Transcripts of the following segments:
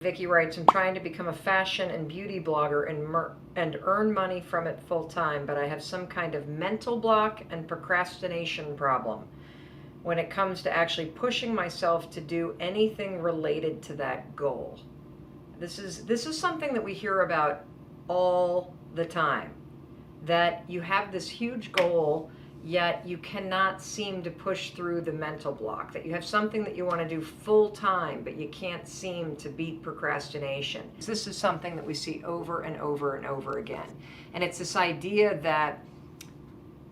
Vicky writes, I'm trying to become a fashion and beauty blogger and earn money from it full time, but I have some kind of mental block and procrastination problem when it comes to actually pushing myself to do anything related to that goal. This is something that we hear about all the time, that you have this huge goal, yet you cannot seem to push through the mental block, that you have something that you want to do full time, but you can't seem to beat procrastination. This is something that we see over and over and over again. And it's this idea that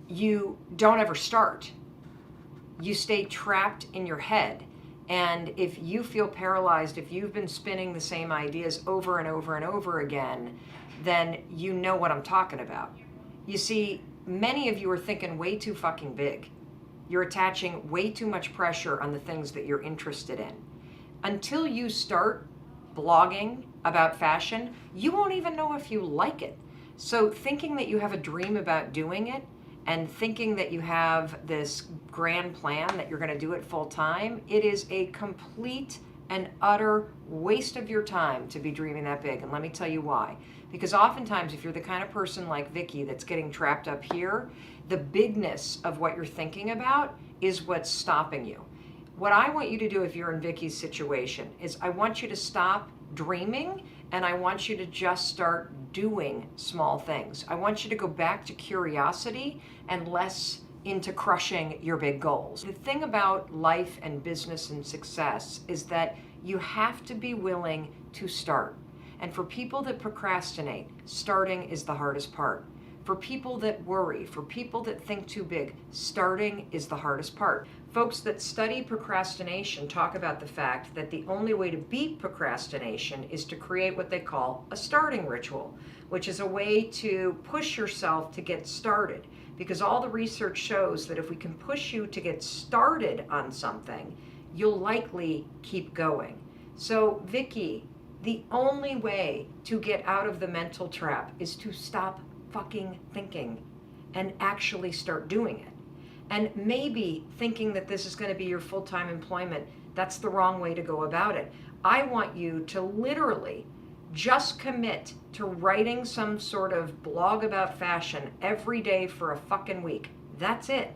you don't ever start. You stay trapped in your head. And if you feel paralyzed, if you've been spinning the same ideas over and over and over again, then you know what I'm talking about. You see, many of you are thinking way too fucking big. You're attaching way too much pressure on the things that you're interested in. Until you start blogging about fashion, you won't even know if you like it. So thinking that you have a dream about doing it and thinking that you have this grand plan that you're going to do it full time, it is a complete and utter waste of your time to be dreaming that big. And let me tell you why. Because oftentimes, if you're the kind of person like Vicky that's getting trapped up here, the bigness of what you're thinking about is what's stopping you. What I want you to do if you're in Vicky's situation is I want you to stop dreaming and I want you to just start doing small things. I want you to go back to curiosity and less into crushing your big goals. The thing about life and business and success is that you have to be willing to start. And for people that procrastinate, starting is the hardest part. For people that worry, for people that think too big, starting is the hardest part. Folks that study procrastination talk about the fact that the only way to beat procrastination is to create what they call a starting ritual, which is a way to push yourself to get started. Because all the research shows that if we can push you to get started on something, you'll likely keep going. So, Vicky, the only way to get out of the mental trap is to stop fucking thinking and actually start doing it. And maybe thinking that this is going to be your full-time employment, that's the wrong way to go about it. I want you to literally just commit to writing some sort of blog about fashion every day for a fucking week. That's it.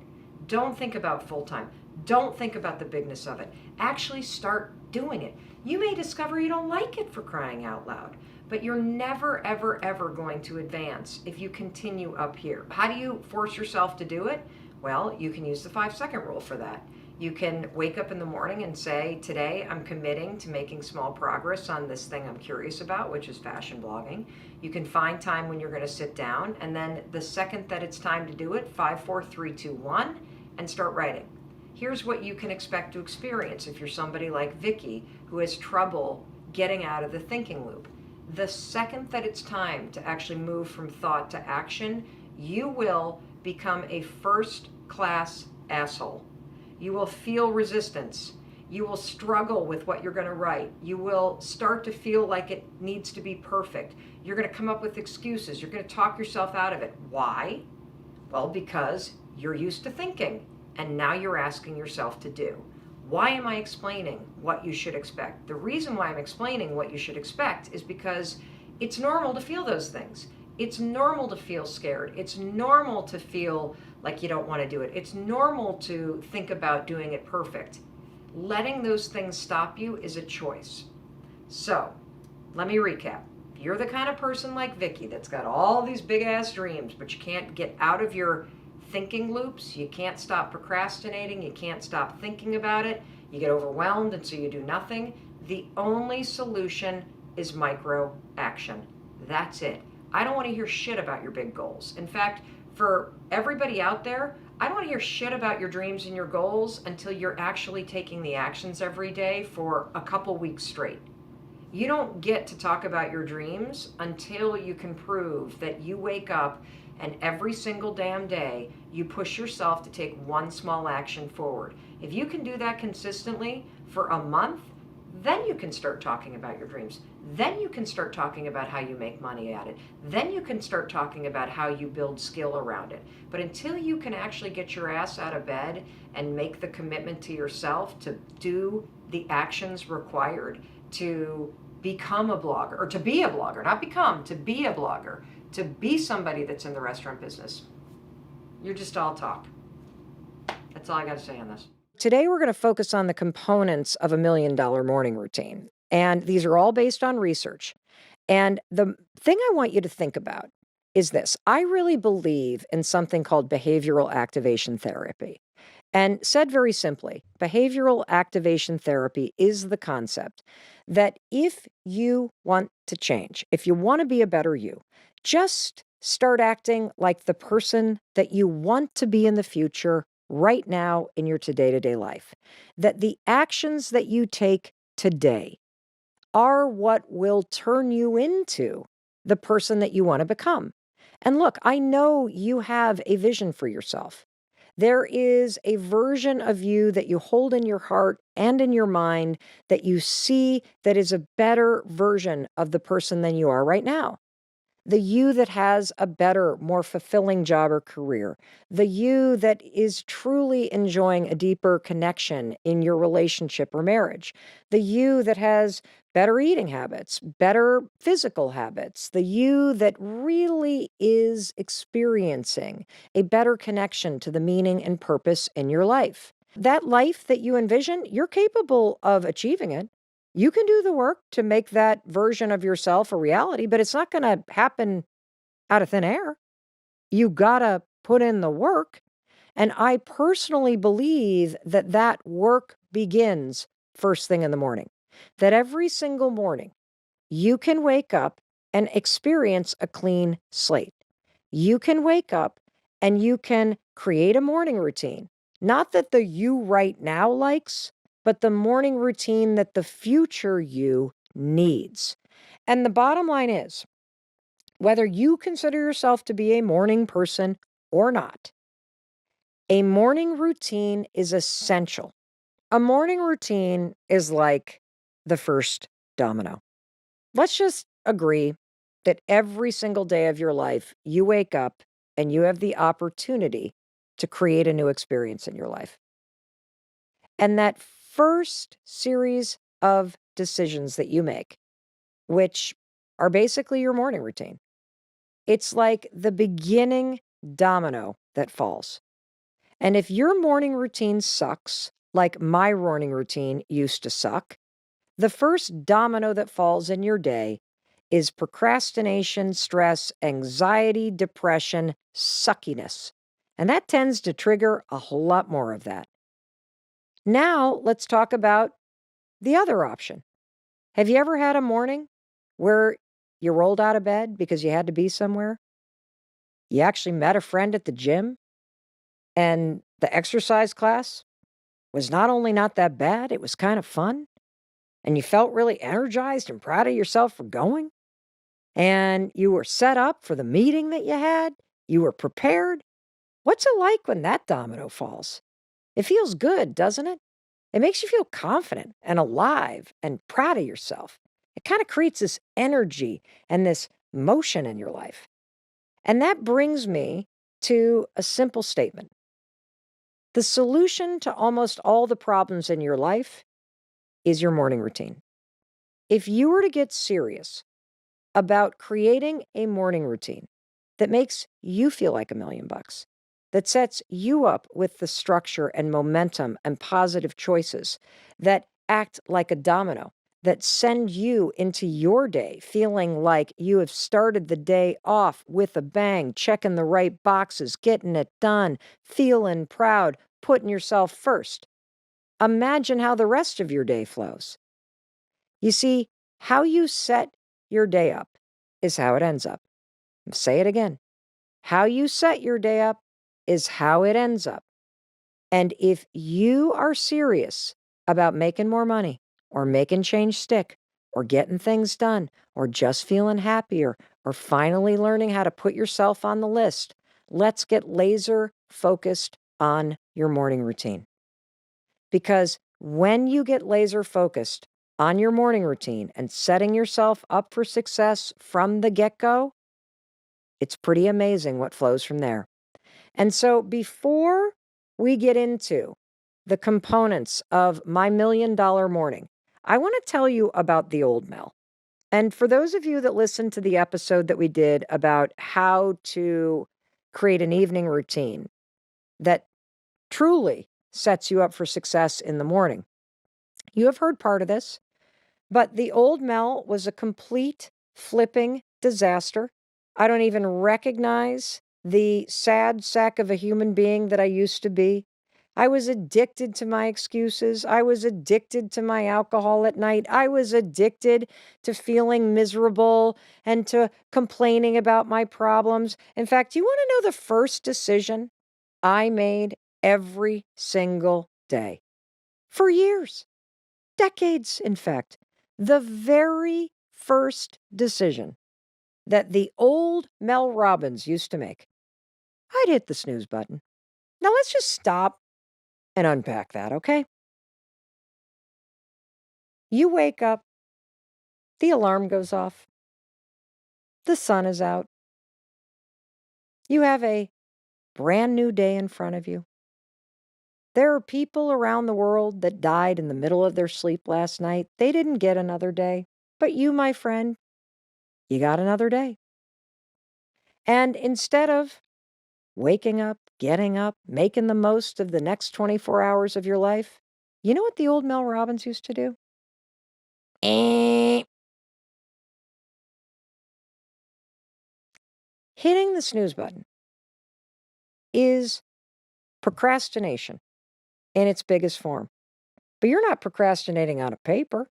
Don't think about full-time. Don't think about the bigness of it. Actually start doing it. You may discover you don't like it, for crying out loud, but you're never, ever, ever going to advance if you continue up here. How do you force yourself to do it? Well, you can use the 5-second rule for that. You can wake up in the morning and say, today I'm committing to making small progress on this thing I'm curious about, which is fashion blogging. You can find time when you're going to sit down, and then the second that it's time to do it, 5, 4, 3, 2, 1, and start writing. Here's what you can expect to experience if you're somebody like Vicky who has trouble getting out of the thinking loop. The second that it's time to actually move from thought to action, you will become a first-class asshole. You will feel resistance. You will struggle with what you're going to write. You will start to feel like it needs to be perfect. You're going to come up with excuses. You're going to talk yourself out of it. Why? Well, because you're used to thinking. And now you're asking yourself to do. Why am I explaining what you should expect? The reason why I'm explaining what you should expect is because it's normal to feel those things. It's normal to feel scared. It's normal to feel like you don't want to do it. It's normal to think about doing it perfect. Letting those things stop you is a choice. So, let me recap. If you're the kind of person like Vicky that's got all these big ass dreams, but you can't get out of your thinking loops, you can't stop procrastinating, you can't stop thinking about it, you get overwhelmed and so you do nothing, the only solution is micro action. That's it. I don't want to hear shit about your big goals. In fact, for everybody out there, I don't want to hear shit about your dreams and your goals until you're actually taking the actions every day for a couple weeks straight. You don't get to talk about your dreams until you can prove that you wake up and every single damn day you push yourself to take one small action forward. If you can do that consistently for a month, then you can start talking about your dreams. Then you can start talking about how you make money at it. Then you can start talking about how you build skill around it. But until you can actually get your ass out of bed and make the commitment to yourself to do the actions required to become a blogger, or to be a blogger, not become, to be a blogger, to be somebody that's in the restaurant business. You're just all talk. That's all I got to say on this. Today, we're going to focus on the components of a $1 million morning routine. And these are all based on research. And the thing I want you to think about is this. I really believe in something called behavioral activation therapy. And said very simply, behavioral activation therapy is the concept that if you want to change, if you want to be a better you, just start acting like the person that you want to be in the future right now in your day-to-day life. That the actions that you take today are what will turn you into the person that you want to become. And look, I know you have a vision for yourself. There is a version of you that you hold in your heart and in your mind that you see that is a better version of the person than you are right now. The you that has a better, more fulfilling job or career. The you that is truly enjoying a deeper connection in your relationship or marriage. The you that has better eating habits, better physical habits. The you that really is experiencing a better connection to the meaning and purpose in your life. That life that you envision, you're capable of achieving it. You can do the work to make that version of yourself a reality, but it's not going to happen out of thin air. You got to put in the work. And I personally believe that that work begins first thing in the morning. That every single morning you can wake up and experience a clean slate. You can wake up and you can create a morning routine. Not that the you right now likes, but the morning routine that the future you needs. And the bottom line is, whether you consider yourself to be a morning person or not, a morning routine is essential. A morning routine is like the first domino. Let's just agree that every single day of your life, you wake up and you have the opportunity to create a new experience in your life. And that first series of decisions that you make, which are basically your morning routine, it's like the beginning domino that falls. And if your morning routine sucks, like my morning routine used to suck, the first domino that falls in your day is procrastination, stress, anxiety, depression, suckiness. And that tends to trigger a whole lot more of that. Now, let's talk about the other option. Have you ever had a morning where you rolled out of bed because you had to be somewhere? You actually met a friend at the gym, and the exercise class was not only not that bad, it was kind of fun, and you felt really energized and proud of yourself for going? And you were set up for the meeting that you had, you were prepared. What's it like when that domino falls? It feels good, doesn't it? It makes you feel confident and alive and proud of yourself. It kind of creates this energy and this motion in your life. And that brings me to a simple statement. The solution to almost all the problems in your life is your morning routine. If you were to get serious about creating a morning routine that makes you feel like $1 million, that sets you up with the structure and momentum and positive choices that act like a domino, that send you into your day feeling like you have started the day off with a bang, checking the right boxes, getting it done, feeling proud, putting yourself first. Imagine how the rest of your day flows. You see, how you set your day up is how it ends up. Say it again. How you set your day up is how it ends up. And if you are serious about making more money or making change stick or getting things done or just feeling happier or finally learning how to put yourself on the list, let's get laser focused on your morning routine. Because when you get laser focused on your morning routine and setting yourself up for success from the get-go, it's pretty amazing what flows from there. And so before we get into the components of my $1 million morning, I want to tell you about the old Mel. And for those of you that listened to the episode that we did about how to create an evening routine that truly sets you up for success in the morning, you have heard part of this, but the old Mel was a complete flipping disaster. I don't even recognize the sad sack of a human being that I used to be. I was addicted to my excuses. I was addicted to my alcohol at night. I was addicted to feeling miserable and to complaining about my problems. In fact, you want to know the first decision I made every single day for years, decades, in fact? The very first decision that the old Mel Robbins used to make, I'd hit the snooze button. Now let's just stop and unpack that, okay? You wake up, the alarm goes off, the sun is out, you have a brand new day in front of you. There are people around the world that died in the middle of their sleep last night. They didn't get another day. But you, my friend, you got another day. And instead of waking up, getting up, making the most of the next 24 hours of your life, you know what the old Mel Robbins used to do? Hitting the snooze button is procrastination in its biggest form. But you're not procrastinating on a paper.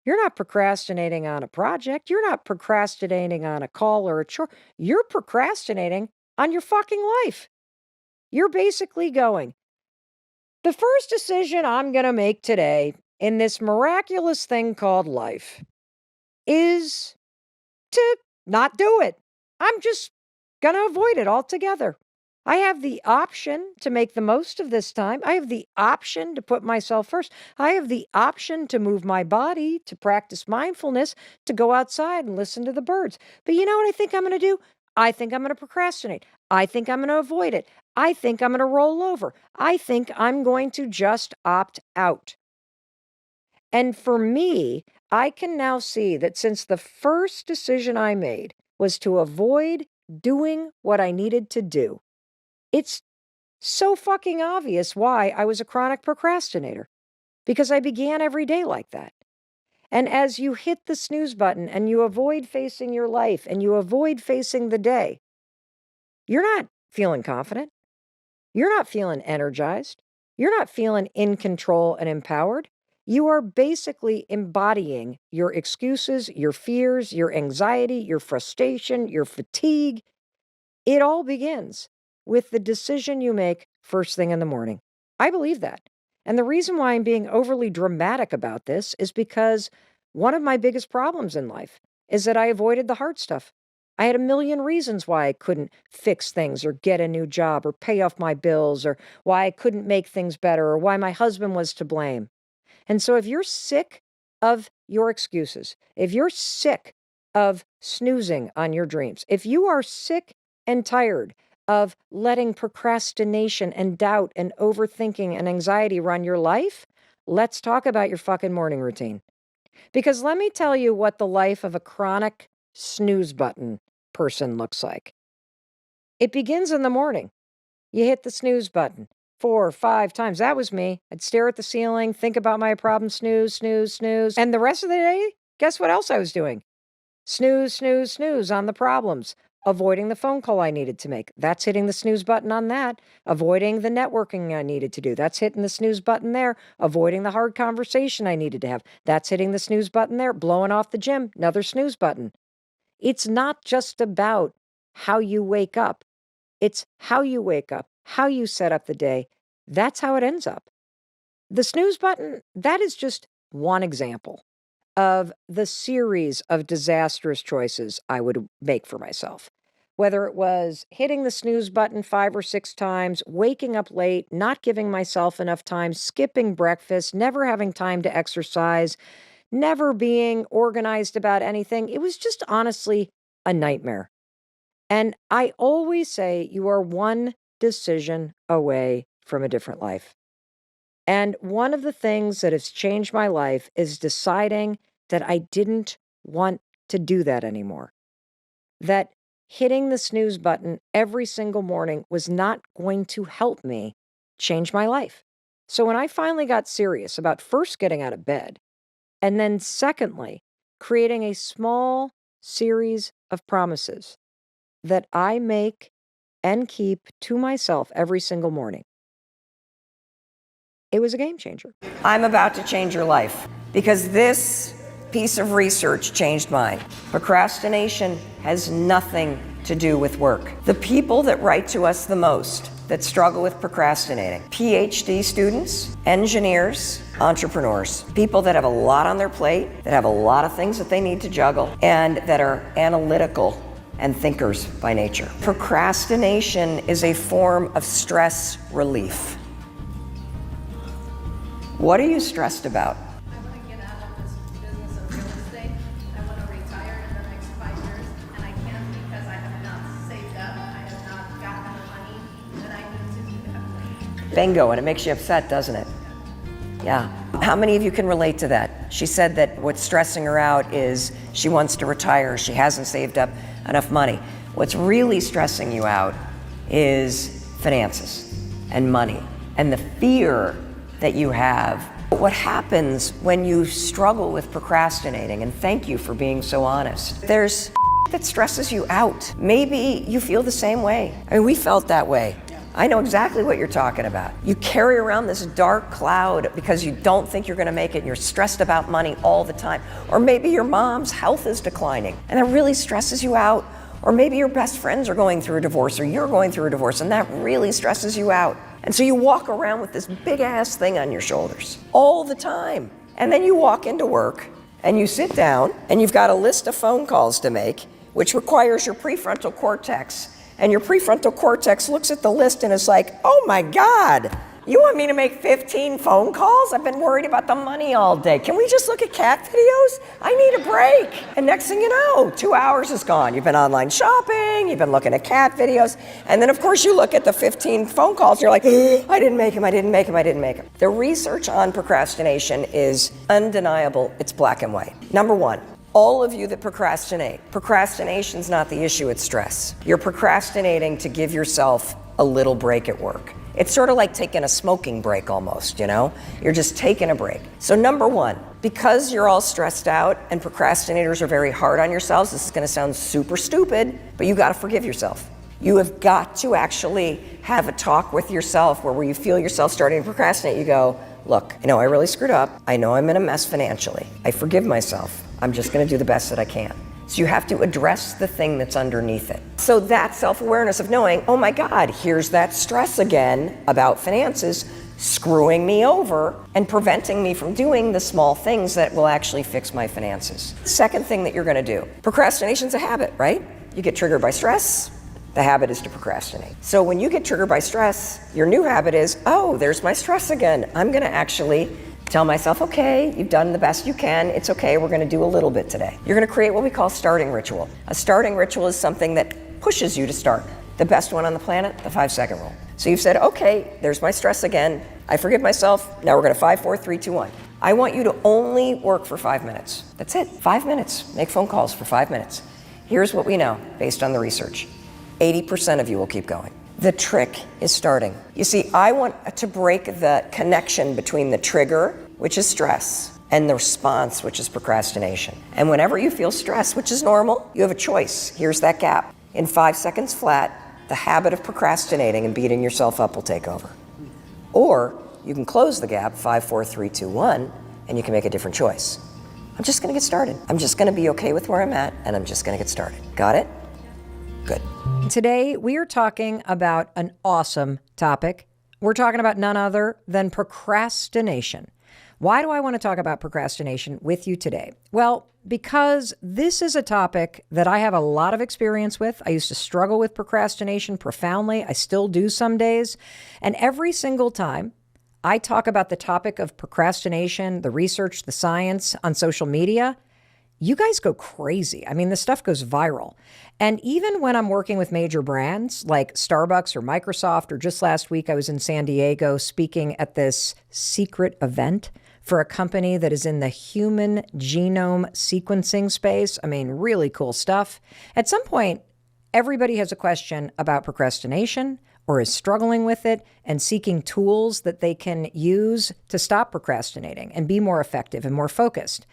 You're not procrastinating on a project. You're not procrastinating on a call or a chore. You're procrastinating on your fucking life. You're basically going, the first decision I'm going to make today in this miraculous thing called life is to not do it. I'm just going to avoid it altogether. I have the option to make the most of this time. I have the option to put myself first. I have the option to move my body, to practice mindfulness, to go outside and listen to the birds. But you know what I think I'm going to do? I think I'm going to procrastinate. I think I'm going to avoid it. I think I'm going to roll over. I think I'm going to just opt out. And for me, I can now see that since the first decision I made was to avoid doing what I needed to do, it's so fucking obvious why I was a chronic procrastinator, because I began every day like that. And as you hit the snooze button and you avoid facing your life and you avoid facing the day, you're not feeling confident. You're not feeling energized. You're not feeling in control and empowered. You are basically embodying your excuses, your fears, your anxiety, your frustration, your fatigue. It all begins with the decision you make first thing in the morning. I believe that. And the reason why I'm being overly dramatic about this is because one of my biggest problems in life is that I avoided the hard stuff. I had a million reasons why I couldn't fix things or get a new job or pay off my bills or why I couldn't make things better or why my husband was to blame. And so if you're sick of your excuses, if you're sick of snoozing on your dreams, if you are sick and tired of letting procrastination and doubt and overthinking and anxiety run your life, let's talk about your fucking morning routine. Because let me tell you what the life of a chronic snooze button person looks like. It begins in the morning. You hit the snooze button 4 or 5 times. That was me. I'd stare at the ceiling, think about my problem, snooze, snooze, snooze. And the rest of the day, guess what else I was doing? Snooze, snooze, snooze on the problems. Avoiding the phone call I needed to make. That's hitting the snooze button on that. Avoiding the networking I needed to do. That's hitting the snooze button there. Avoiding the hard conversation I needed to have. That's hitting the snooze button there. Blowing off the gym. Another snooze button. It's not just about how you wake up. It's how you wake up, how you set up the day. That's how it ends up. The snooze button, that is just one example of the series of disastrous choices I would make for myself. Whether it was hitting the snooze button 5 or 6 times, waking up late, not giving myself enough time, skipping breakfast, never having time to exercise, never being organized about anything. It was just honestly a nightmare. And I always say you are one decision away from a different life. And one of the things that has changed my life is deciding that I didn't want to do that anymore. That hitting the snooze button every single morning was not going to help me change my life. So when I finally got serious about first getting out of bed, and then secondly, creating a small series of promises that I make and keep to myself every single morning, it was a game changer. I'm about to change your life because this piece of research changed mine. Procrastination has nothing to do with work. The people that write to us the most that struggle with procrastinating, PhD students, engineers, entrepreneurs, people that have a lot on their plate, that have a lot of things that they need to juggle, and that are analytical and thinkers by nature. Procrastination is a form of stress relief. What are you stressed about? I want to get out of this business of real estate. I want to retire in the next 5 years, and I can't because I have not saved up. I have not gotten the money that I need to do that. Bingo, and it makes you upset, doesn't it? Yeah. How many of you can relate to that? She said that what's stressing her out is she wants to retire. She hasn't saved up enough money. What's really stressing you out is finances and money and the fear that you have. What happens when you struggle with procrastinating, and thank you for being so honest, there's that stresses you out. Maybe you feel the same way. I mean, we felt that way. I know exactly what you're talking about. You carry around this dark cloud because you don't think you're gonna make it and you're stressed about money all the time. Or maybe your mom's health is declining and that really stresses you out. Or maybe your best friends are going through a divorce or you're going through a divorce and that really stresses you out. And so you walk around with this big ass thing on your shoulders all the time. And then you walk into work and you sit down and you've got a list of phone calls to make, which requires your prefrontal cortex. And your prefrontal cortex looks at the list and is like, oh my God, you want me to make 15 phone calls? I've been worried about the money all day. Can we just look at cat videos? I need a break. And next thing you know, 2 hours is gone. You've been online shopping, you've been looking at cat videos, and then of course you look at the 15 phone calls, you're like, I didn't make them. The research on procrastination is undeniable, it's black and white. Number one, all of you that procrastination's not the issue, it's stress. You're procrastinating to give yourself a little break at work. It's sort of like taking a smoking break almost, you know? You're just taking a break. So number one, because you're all stressed out and procrastinators are very hard on yourselves, this is gonna sound super stupid, but you gotta forgive yourself. You have got to actually have a talk with yourself where you feel yourself starting to procrastinate, you go, look, I know I really screwed up. I know I'm in a mess financially. I forgive myself. I'm just gonna do the best that I can. So you have to address the thing that's underneath it. So that self-awareness of knowing, oh my God, here's that stress again about finances screwing me over and preventing me from doing the small things that will actually fix my finances. Second thing that you're gonna do, procrastination's a habit, right? You get triggered by stress, the habit is to procrastinate. So when you get triggered by stress, your new habit is, oh, there's my stress again. I'm gonna actually tell myself, okay, you've done the best you can. It's okay, we're gonna do a little bit today. You're gonna create what we call starting ritual. A starting ritual is something that pushes you to start. The best one on the planet, the 5-second rule. So you've said, okay, there's my stress again. I forgive myself. Now we're gonna 5, 4, 3, 2, 1. I want you to only work for 5 minutes. That's it, 5 minutes. Make phone calls for 5 minutes. Here's what we know based on the research. 80% of you will keep going. The trick is starting. You see, I want to break the connection between the trigger, which is stress, and the response, which is procrastination. And whenever you feel stress, which is normal, you have a choice. Here's that gap. In 5 seconds flat, the habit of procrastinating and beating yourself up will take over. Or you can close the gap, 5, 4, 3, 2, 1, and you can make a different choice. I'm just gonna get started. I'm just gonna be okay with where I'm at, and I'm just gonna get started. Got it? Good. Today, we are talking about an awesome topic. We're talking about none other than procrastination. Why do I want to talk about procrastination with you today? Well, because this is a topic that I have a lot of experience with. I used to struggle with procrastination profoundly. I still do some days. And every single time I talk about the topic of procrastination, the research, the science on social media, you guys go crazy. I mean, this stuff goes viral. And even when I'm working with major brands like Starbucks or Microsoft, or just last week I was in San Diego speaking at this secret event for a company that is in the human genome sequencing space. I mean, really cool stuff. At some point, everybody has a question about procrastination or is struggling with it and seeking tools that they can use to stop procrastinating and be more effective and more focused.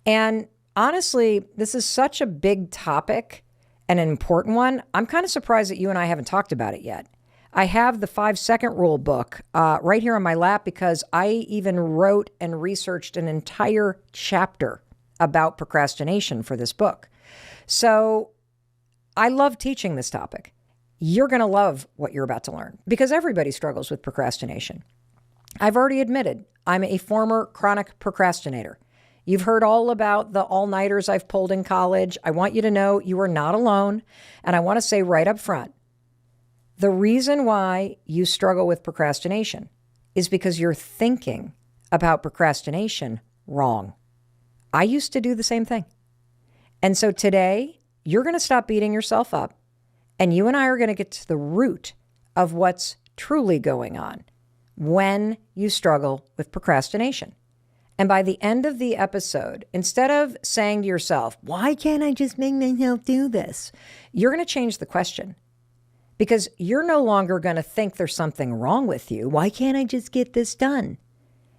And honestly, this is such a big topic and an important one. I'm kind of surprised that you and I haven't talked about it yet. I have the 5-second rule book right here on my lap because I even wrote and researched an entire chapter about procrastination for this book. So I love teaching this topic. You're going to love what you're about to learn because everybody struggles with procrastination. I've already admitted I'm a former chronic procrastinator. You've heard all about the all-nighters I've pulled in college. I want you to know you are not alone. And I want to say right up front, the reason why you struggle with procrastination is because you're thinking about procrastination wrong. I used to do the same thing. And so today, you're going to stop beating yourself up, and you and I are going to get to the root of what's truly going on when you struggle with procrastination. And by the end of the episode, instead of saying to yourself, why can't I just make myself do this? You're going to change the question. Because you're no longer going to think there's something wrong with you. Why can't I just get this done?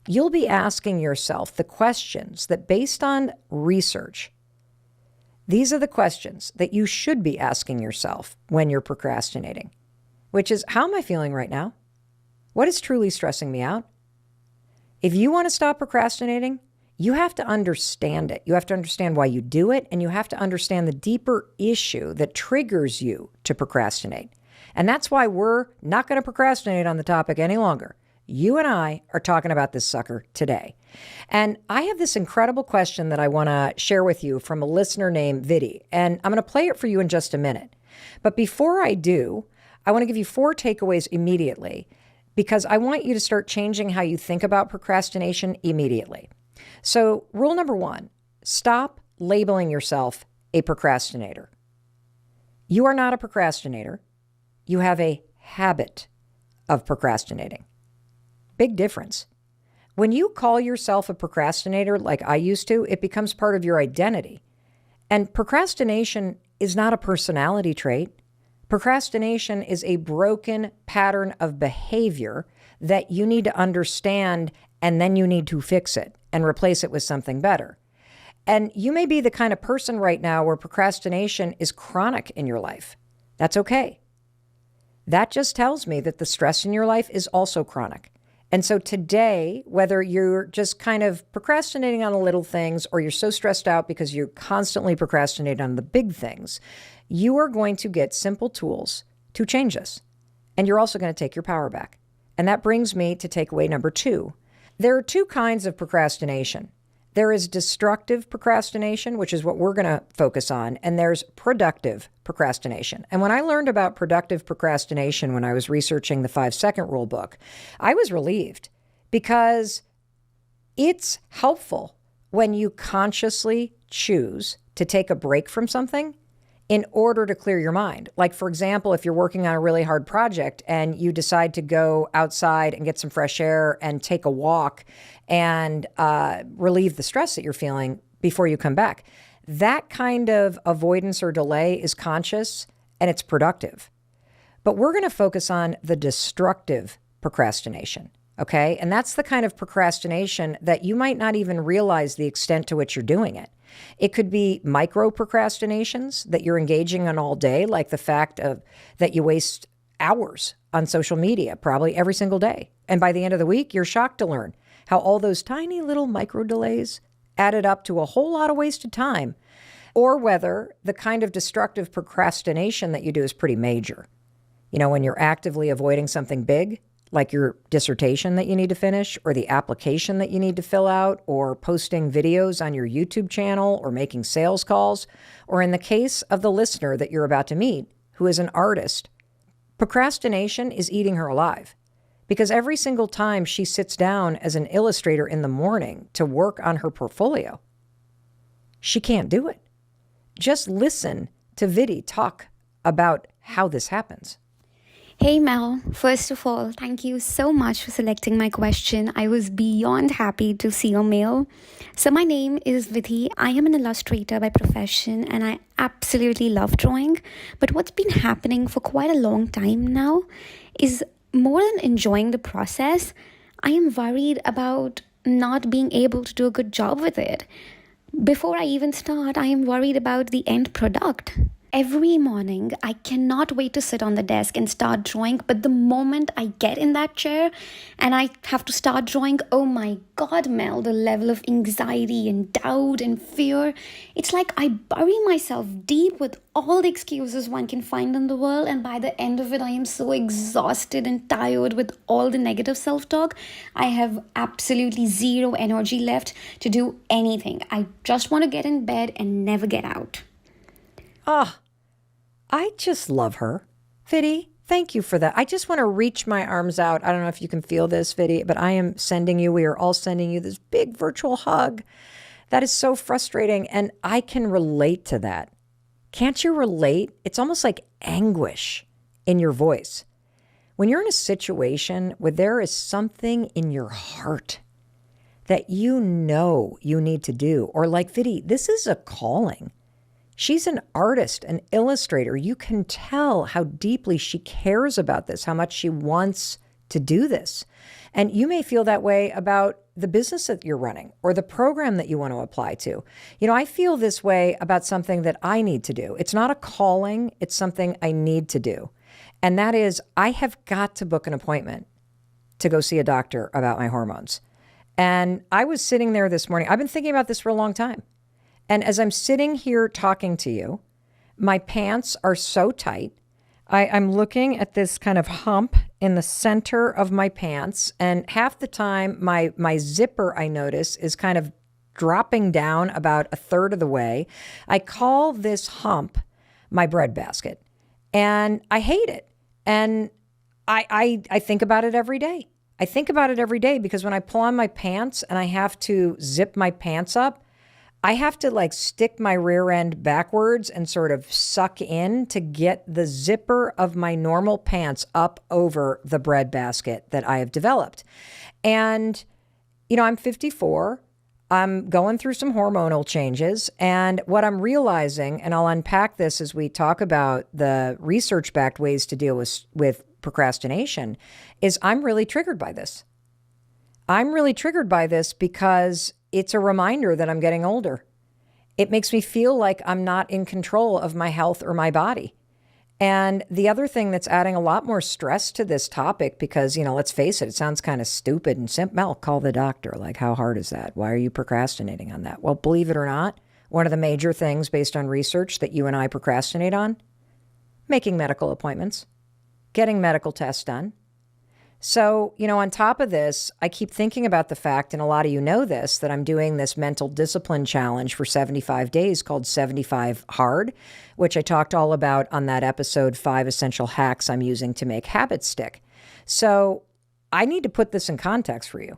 You'll be asking yourself the questions that, based on research, these are the questions that you should be asking yourself when you're procrastinating, which is, how am I feeling right now? What is truly stressing me out? If you want to stop procrastinating, you have to understand it. You have to understand why you do it, and you have to understand the deeper issue that triggers you to procrastinate. And that's why we're not going to procrastinate on the topic any longer. You and I are talking about this sucker today. And I have this incredible question that I want to share with you from a listener named Viddy. And I'm going to play it for you in just a minute. But before I do, I want to give you 4 takeaways immediately because I want you to start changing how you think about procrastination immediately. So rule number 1, stop labeling yourself a procrastinator. You are not a procrastinator. You have a habit of procrastinating. Big difference. When you call yourself a procrastinator like I used to, it becomes part of your identity. And procrastination is not a personality trait. Procrastination is a broken pattern of behavior that you need to understand, and then you need to fix it and replace it with something better. And you may be the kind of person right now where procrastination is chronic in your life. That's okay. That just tells me that the stress in your life is also chronic. And so today, whether you're just kind of procrastinating on the little things or you're so stressed out because you constantly procrastinate on the big things, you are going to get simple tools to change this. And you're also going to take your power back. And that brings me to takeaway number 2. There are 2 kinds of procrastination. There is destructive procrastination, which is what we're going to focus on, and there's productive procrastination. And when I learned about productive procrastination when I was researching the 5-second rule book, I was relieved because it's helpful when you consciously choose to take a break from something in order to clear your mind. Like, for example, if you're working on a really hard project and you decide to go outside and get some fresh air and take a walk and relieve the stress that you're feeling before you come back, that kind of avoidance or delay is conscious and it's productive. But we're going to focus on the destructive procrastination, okay? And that's the kind of procrastination that you might not even realize the extent to which you're doing it. It could be micro procrastinations that you're engaging in all day, like the fact of that you waste hours on social media, probably every single day. And by the end of the week, you're shocked to learn how all those tiny little micro delays added up to a whole lot of wasted time, or whether the kind of destructive procrastination that you do is pretty major. You know, when you're actively avoiding something big, like your dissertation that you need to finish, or the application that you need to fill out, or posting videos on your YouTube channel, or making sales calls, or in the case of the listener that you're about to meet, who is an artist, procrastination is eating her alive. Because every single time she sits down as an illustrator in the morning to work on her portfolio, she can't do it. Just listen to Viddy talk about how this happens. Hey Mel, first of all, thank you so much for selecting my question. I was beyond happy to see your mail. So, my name is Vidhi. I am an illustrator by profession and I absolutely love drawing. But what's been happening for quite a long time now is more than enjoying the process, I am worried about not being able to do a good job with it. Before I even start, I am worried about the end product. Every morning, I cannot wait to sit on the desk and start drawing. But the moment I get in that chair and I have to start drawing, oh my God, Mel, the level of anxiety and doubt and fear. It's like I bury myself deep with all the excuses one can find in the world. And by the end of it, I am so exhausted and tired with all the negative self talk. I have absolutely zero energy left to do anything. I just want to get in bed and never get out. Ah, I just love her. Vidhi, thank you for that. I just want to reach my arms out. I don't know if you can feel this, Vidhi, but I am sending you, we are all sending you this big virtual hug. That is so frustrating. And I can relate to that. Can't you relate? It's almost like anguish in your voice. When you're in a situation where there is something in your heart that you know you need to do, or like Vidhi, this is a calling. She's an artist, an illustrator. You can tell how deeply she cares about this, how much she wants to do this. And you may feel that way about the business that you're running or the program that you want to apply to. You know, I feel this way about something that I need to do. It's not a calling, it's something I need to do. And that is, I have got to book an appointment to go see a doctor about my hormones. And I was sitting there this morning. I've been thinking about this for a long time. And as I'm sitting here talking to you, my pants are so tight. I'm looking at this kind of hump in the center of my pants. And half the time, my zipper, I notice, is kind of dropping down about a third of the way. I call this hump my breadbasket. And I hate it. And I think about it every day. I think about it every day because when I pull on my pants and I have to zip my pants up, I have to like stick my rear end backwards and sort of suck in to get the zipper of my normal pants up over the breadbasket that I have developed. And, you know, I'm 54. I'm going through some hormonal changes. And what I'm realizing, and I'll unpack this as we talk about the research-backed ways to deal with procrastination, is I'm really triggered by this. I'm really triggered by this because it's a reminder that I'm getting older. It makes me feel like I'm not in control of my health or my body. And the other thing that's adding a lot more stress to this topic, because, you know, let's face it sounds kind of stupid and simple. Mel, call the doctor. Like, how hard is that? Why are you procrastinating on that? Well, believe it or not, one of the major things based on research that you and I procrastinate on, making medical appointments, getting medical tests done. So, you know, on top of this, I keep thinking about the fact, and a lot of you know this, that I'm doing this mental discipline challenge for 75 days called 75 Hard, which I talked all about on that episode, 5 Essential Hacks I'm Using to Make Habits Stick. So I need to put this in context for you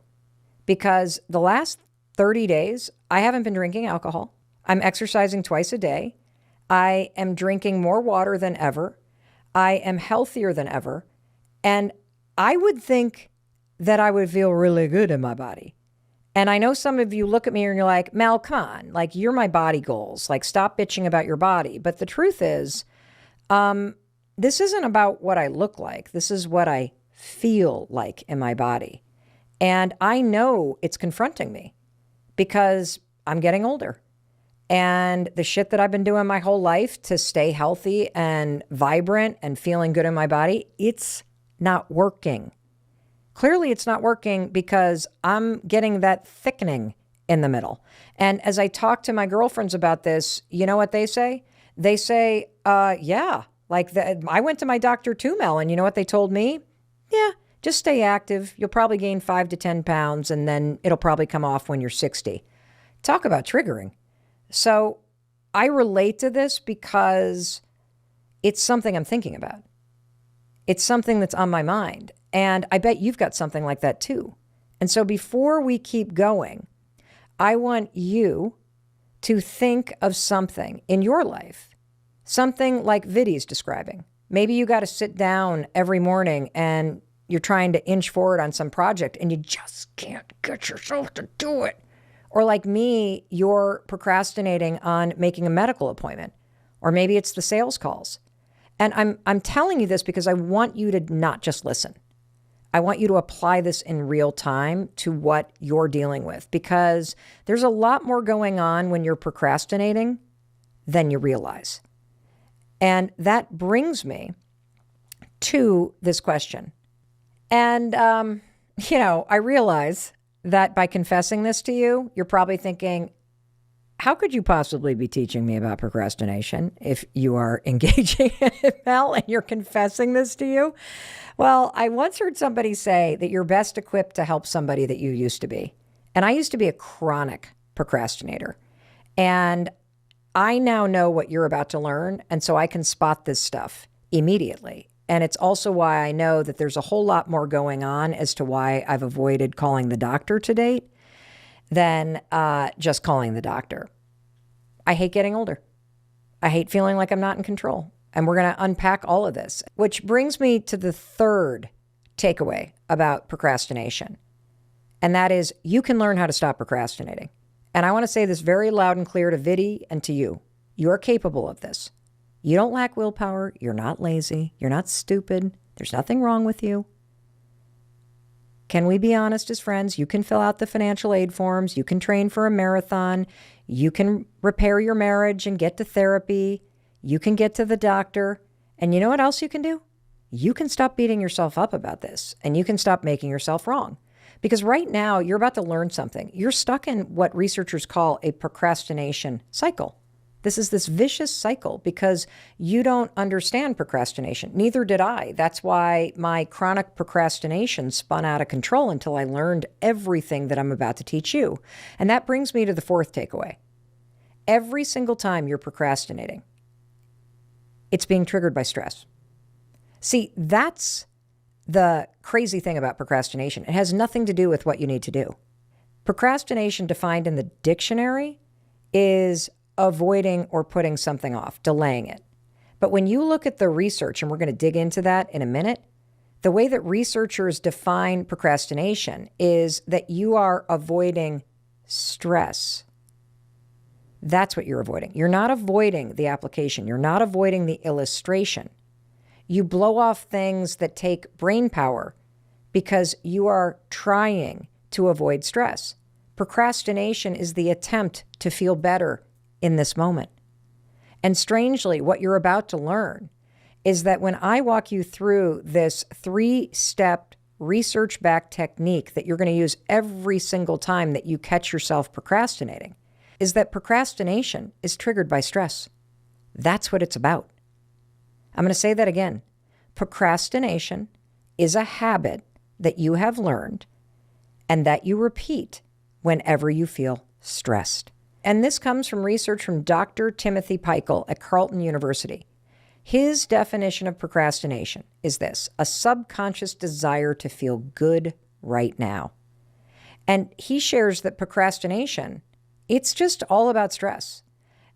because the last 30 days, I haven't been drinking alcohol. I'm exercising twice a day. I am drinking more water than ever. I am healthier than ever. And I would think that I would feel really good in my body. And I know some of you look at me and you're like, Mel, come on, like you're my body goals. Like stop bitching about your body. But the truth is, this isn't about what I look like. This is what I feel like in my body. And I know it's confronting me because I'm getting older. And the shit that I've been doing my whole life to stay healthy and vibrant and feeling good in my body, it's not working. Clearly it's not working because I'm getting that thickening in the middle. And as I talk to my girlfriends about this, you know what they say? They say, yeah, like I went to my doctor too, Mel, and you know what they told me? Yeah, just stay active. You'll probably gain 5 to 10 pounds and then it'll probably come off when you're 60. Talk about triggering. So I relate to this because it's something I'm thinking about. It's something that's on my mind. And I bet you've got something like that too. And so before we keep going, I want you to think of something in your life, something like Vidhi's describing, Maybe you got to sit down every morning and you're trying to inch forward on some project and you just can't get yourself to do it. Or like me, you're procrastinating on making a medical appointment. Or maybe it's the sales calls. And I'm telling you this because I want you to not just listen. I want you to apply this in real time to what you're dealing with, because there's a lot more going on when you're procrastinating than you realize. And that brings me to this question. And, I realize that by confessing this to you, you're probably thinking, how could you possibly be teaching me about procrastination if you are engaging in it, Mel, and you're confessing this to you? Well, I once heard somebody say that you're best equipped to help somebody that you used to be. And I used to be a chronic procrastinator. And I now know what you're about to learn. And so I can spot this stuff immediately. And it's also why I know that there's a whole lot more going on as to why I've avoided calling the doctor to date than just calling the doctor. I hate getting older. I hate feeling like I'm not in control. And we're going to unpack all of this, which brings me to the third takeaway about procrastination. And that is, you can learn how to stop procrastinating. And I want to say this very loud and clear to Viddy and to you. You are capable of this. You don't lack willpower. You're not lazy. You're not stupid. There's nothing wrong with you. Can we be honest as friends? You can fill out the financial aid forms. You can train for a marathon. You can repair your marriage and get to therapy. You can get to the doctor. And you know what else you can do? You can stop beating yourself up about this, and you can stop making yourself wrong. Because right now, you're about to learn something. You're stuck in what researchers call a procrastination cycle. This is this vicious cycle because you don't understand procrastination. Neither did I. That's why my chronic procrastination spun out of control until I learned everything that I'm about to teach you. And that brings me to the fourth takeaway. Every single time you're procrastinating, it's being triggered by stress. See, that's the crazy thing about procrastination. It has nothing to do with what you need to do. Procrastination, defined in the dictionary, is avoiding or putting something off, delaying it. But when you look at the research, and we're going to dig into that in a minute, the way that researchers define procrastination is that you are avoiding stress. That's what you're avoiding. You're not avoiding the application. You're not avoiding the illustration. You blow off things that take brain power because you are trying to avoid stress. Procrastination is the attempt to feel better in this moment. And strangely, what you're about to learn is that when I walk you through this 3-step research-backed technique that you're going to use every single time that you catch yourself procrastinating, is that procrastination is triggered by stress. That's what it's about. I'm going to say that again. Procrastination is a habit that you have learned and that you repeat whenever you feel stressed. And this comes from research from Dr. Timothy Peichel at Carleton University. His definition of procrastination is this: a subconscious desire to feel good right now. And he shares that procrastination, it's just all about stress.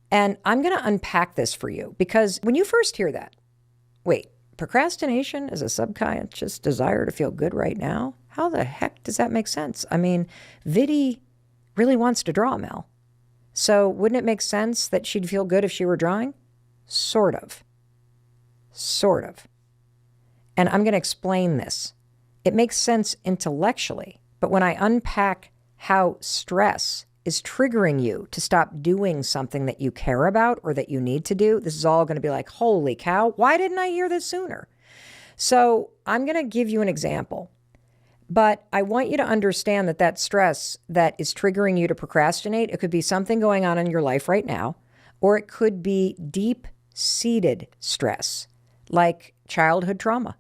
And I'm going to unpack this for you because when you first hear that, wait, procrastination is a subconscious desire to feel good right now? How the heck does that make sense? I mean, Viddy really wants to draw, Mel. So wouldn't it make sense that she'd feel good if she were drawing? Sort of. And I'm going to explain this. It makes sense intellectually, but when I unpack how stress is triggering you to stop doing something that you care about or that you need to do, this is all going to be like, holy cow, why didn't I hear this sooner? So I'm going to give you an example. But I want you to understand that that stress that is triggering you to procrastinate, it could be something going on in your life right now, or it could be deep-seated stress, like childhood trauma.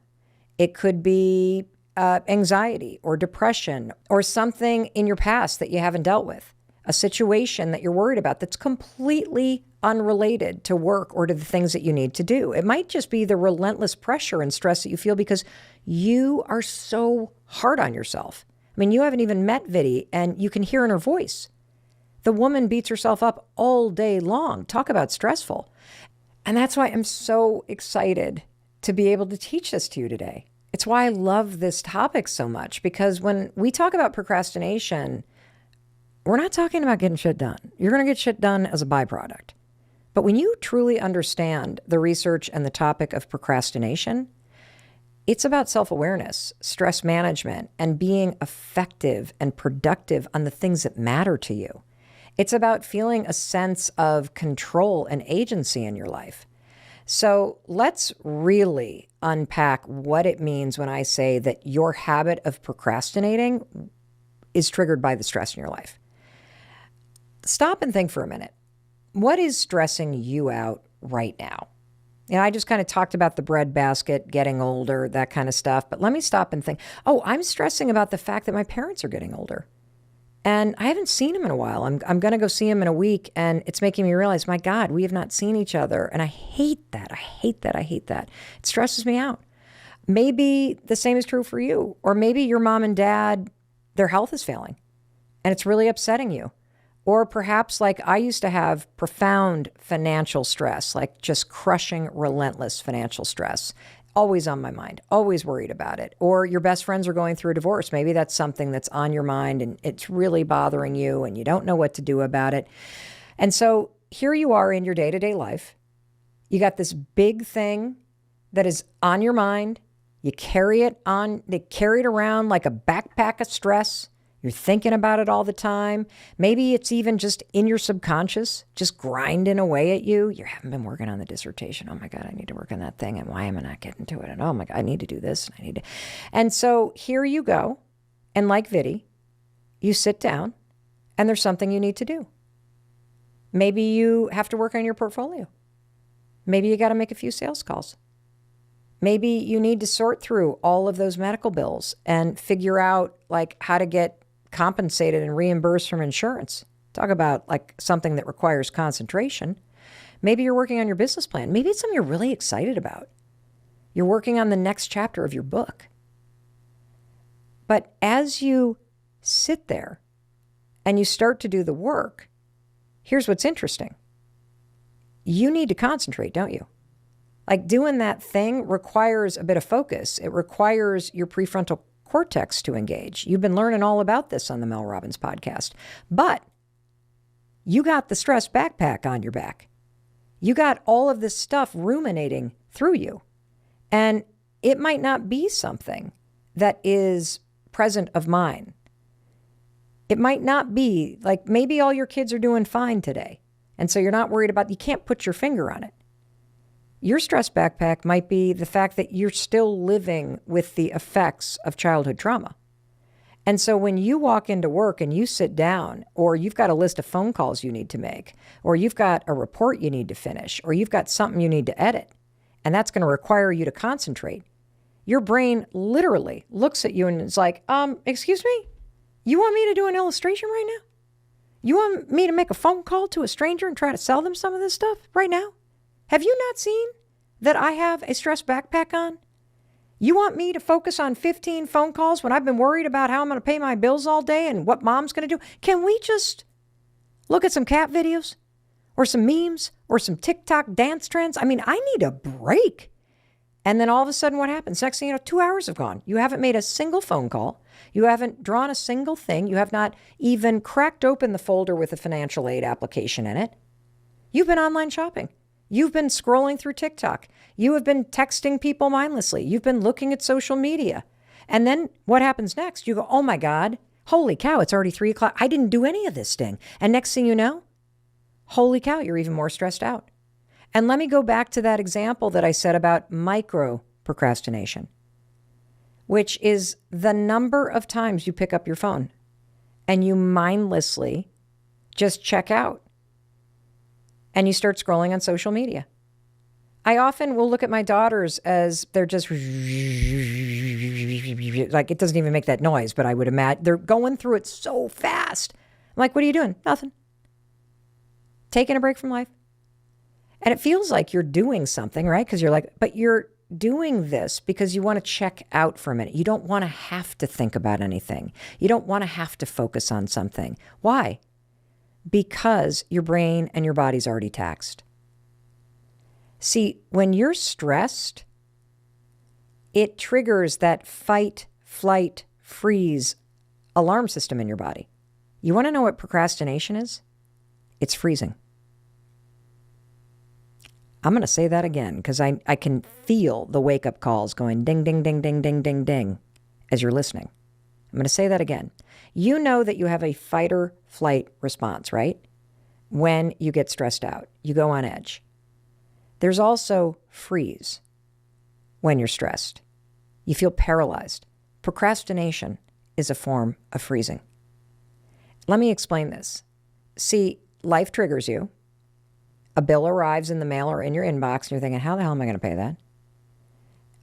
It could be anxiety or depression or something in your past that you haven't dealt with, a situation that you're worried about that's completely unrelated to work or to the things that you need to do. It might just be the relentless pressure and stress that you feel because you are so hard on yourself. I mean, you haven't even met Viddy, and you can hear in her voice. The woman beats herself up all day long. Talk about stressful. And that's why I'm so excited to be able to teach this to you today. It's why I love this topic so much, because when we talk about procrastination, we're not talking about getting shit done. You're going to get shit done as a byproduct. But when you truly understand the research and the topic of procrastination, it's about self-awareness, stress management, and being effective and productive on the things that matter to you. It's about feeling a sense of control and agency in your life. So let's really unpack what it means when I say that your habit of procrastinating is triggered by the stress in your life. Stop and think for a minute. What is stressing you out right now? I just kind of talked about the breadbasket, getting older, that kind of stuff. But let me stop and think, I'm stressing about the fact that my parents are getting older. And I haven't seen them in a while. I'm going to go see them in a week, and it's making me realize, my God, we have not seen each other. And I hate that. I hate that. I hate that. It stresses me out. Maybe the same is true for you. Or maybe your mom and dad, their health is failing, and it's really upsetting you. Or perhaps like I used to have profound financial stress, like just crushing, relentless financial stress. Always on my mind, always worried about it. Or your best friends are going through a divorce. Maybe that's something that's on your mind and it's really bothering you and you don't know what to do about it. And so here you are in your day-to-day life. You got this big thing that is on your mind. You carry it around like a backpack of stress. You're thinking about it all the time. Maybe it's even just in your subconscious, just grinding away at you. You haven't been working on the dissertation. Oh my God, I need to work on that thing. And why am I not getting to it? And oh my God, I need to do this. And so here you go. And like Vidi, you sit down and there's something you need to do. Maybe you have to work on your portfolio. Maybe you got to make a few sales calls. Maybe you need to sort through all of those medical bills and figure out like how to get compensated and reimbursed from insurance. Talk about like something that requires concentration. Maybe you're working on your business plan. Maybe it's something you're really excited about. You're working on the next chapter of your book. But as you sit there and you start to do the work, here's what's interesting. You need to concentrate, don't you? Like doing that thing requires a bit of focus. It requires your prefrontal cortex to engage. You've been learning all about this on the Mel Robbins podcast. But you got the stress backpack on your back. You got all of this stuff ruminating through you. And it might not be something that is present of mind. It might not be like maybe all your kids are doing fine today. And so you're not worried about, you can't put your finger on it. Your stress backpack might be the fact that you're still living with the effects of childhood trauma. And so when you walk into work and you sit down, or you've got a list of phone calls you need to make, or you've got a report you need to finish, or you've got something you need to edit, and that's going to require you to concentrate, your brain literally looks at you and is like, excuse me? You want me to do an illustration right now? You want me to make a phone call to a stranger and try to sell them some of this stuff right now? Have you not seen that I have a stress backpack on? You want me to focus on 15 phone calls when I've been worried about how I'm going to pay my bills all day and what mom's going to do? Can we just look at some cat videos or some memes or some TikTok dance trends? I mean, I need a break. And then all of a sudden what happens? Next thing you know, 2 hours have gone. You haven't made a single phone call. You haven't drawn a single thing. You have not even cracked open the folder with a financial aid application in it. You've been online shopping. You've been scrolling through TikTok. You have been texting people mindlessly. You've been looking at social media. And then what happens next? You go, oh my God, holy cow, it's already 3 o'clock. I didn't do any of this thing. And next thing you know, holy cow, you're even more stressed out. And let me go back to that example that I said about micro procrastination, which is the number of times you pick up your phone and you mindlessly just check out. And you start scrolling on social media. I often will look at my daughters as they're just like, it doesn't even make that noise, but I would imagine they're going through it so fast. I'm like, what are you doing? Nothing. Taking a break from life. And it feels like you're doing something, right? Because you're like, but you're doing this because you want to check out for a minute. You don't want to have to think about anything. You don't want to have to focus on something. Why? Because your brain and your body's already taxed. See, when you're stressed, it triggers that fight, flight, freeze alarm system in your body. You want to know what procrastination is? It's freezing. I'm going to say that again because I can feel the wake-up calls going ding, ding, ding, ding, ding, ding, ding as you're listening. I'm going to say that again. You know that you have a fight or flight response, right? When you get stressed out, you go on edge. There's also freeze when you're stressed. You feel paralyzed. Procrastination is a form of freezing. Let me explain this. See, life triggers you. A bill arrives in the mail or in your inbox, and you're thinking, how the hell am I going to pay that?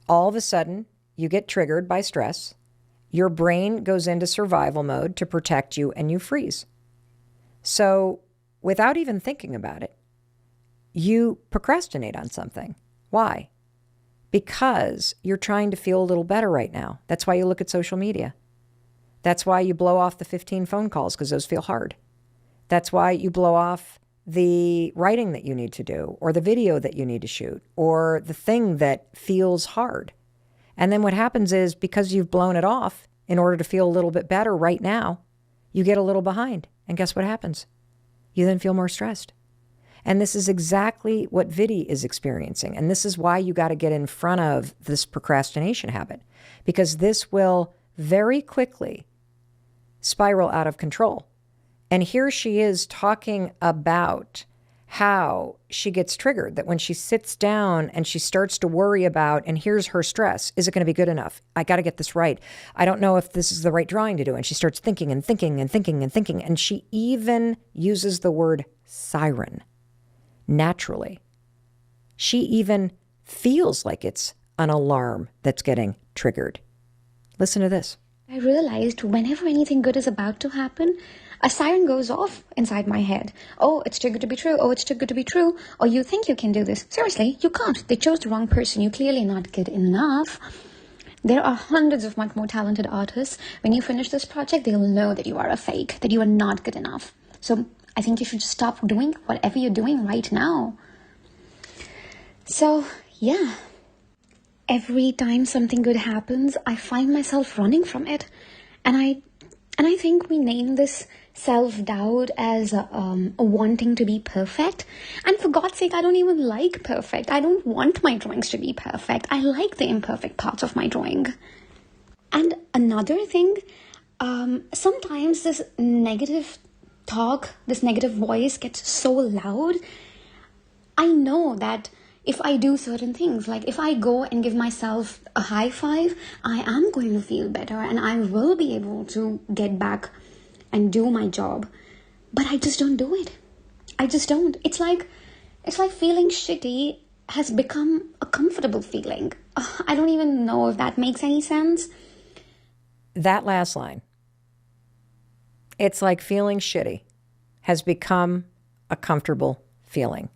All of a sudden, you get triggered by stress. Your brain goes into survival mode to protect you, and you freeze. So, without even thinking about it, you procrastinate on something. Why? Because you're trying to feel a little better right now. That's why you look at social media. That's why you blow off the 15 phone calls, because those feel hard. That's why you blow off the writing that you need to do, or the video that you need to shoot, or the thing that feels hard. And then what happens is, because you've blown it off in order to feel a little bit better right now, you get a little behind. And guess what happens? You then feel more stressed. And this is exactly what Vidhi is experiencing. And this is why you got to get in front of this procrastination habit, because this will very quickly spiral out of control. And here she is talking about how she gets triggered, that when she sits down and she starts to worry about, and here's her stress, is it going to be good enough? I got to get this right. I don't know if this is the right drawing to do. And she starts thinking and thinking and thinking and thinking. And she even uses the word siren naturally. She even feels like it's an alarm that's getting triggered. Listen to this. I realized whenever anything good is about to happen, a siren goes off inside my head. Oh, it's too good to be true. Oh, it's too good to be true. Oh, you think you can do this. Seriously, you can't. They chose the wrong person. You're clearly not good enough. There are hundreds of much more talented artists. When you finish this project, they'll know that you are a fake, that you are not good enough. So I think you should just stop doing whatever you're doing right now. So, yeah. Every time something good happens, I find myself running from it. And I think we name this self-doubt as a wanting to be perfect. And for God's sake, I don't even like perfect. I don't want my drawings to be perfect. I like the imperfect parts of my drawing. And another thing, sometimes this negative talk, this negative voice gets so loud. I know that if I do certain things, like if I go and give myself a high five, I am going to feel better and I will be able to get back and do my job. But I just don't do it. I just don't. It's like feeling shitty has become a comfortable feeling. I don't even know if that makes any sense. That last line, it's like feeling shitty, has become a comfortable feeling.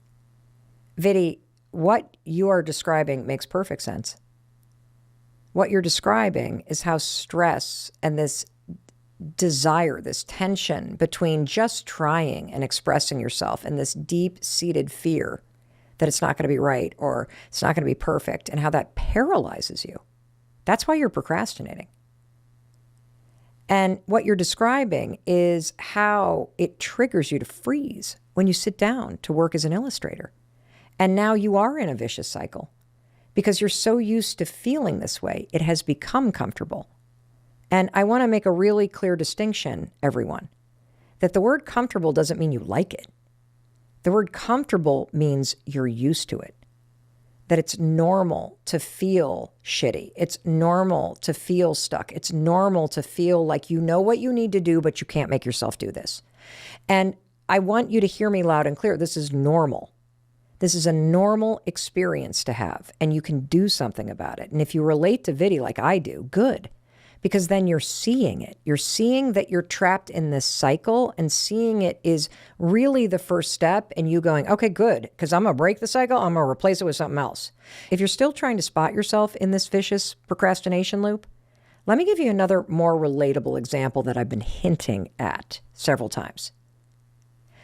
Vidhi, what you are describing makes perfect sense. What you're describing is how stress and this desire, this tension between just trying and expressing yourself and this deep-seated fear that it's not going to be right or it's not going to be perfect, and how that paralyzes you. That's why you're procrastinating. And what you're describing is how it triggers you to freeze when you sit down to work as an illustrator. And now you are in a vicious cycle because you're so used to feeling this way, it has become comfortable. And I want to make a really clear distinction, everyone, that the word comfortable doesn't mean you like it. The word comfortable means you're used to it, that it's normal to feel shitty. It's normal to feel stuck. It's normal to feel like you know what you need to do, but you can't make yourself do this. And I want you to hear me loud and clear. This is normal. This is a normal experience to have, and you can do something about it. And if you relate to Vidhi like I do, good, because then you're seeing it. You're seeing that you're trapped in this cycle, and seeing it is really the first step, and you going, okay, good, because I'm going to break the cycle. I'm going to replace it with something else. If you're still trying to spot yourself in this vicious procrastination loop, let me give you another more relatable example that I've been hinting at several times.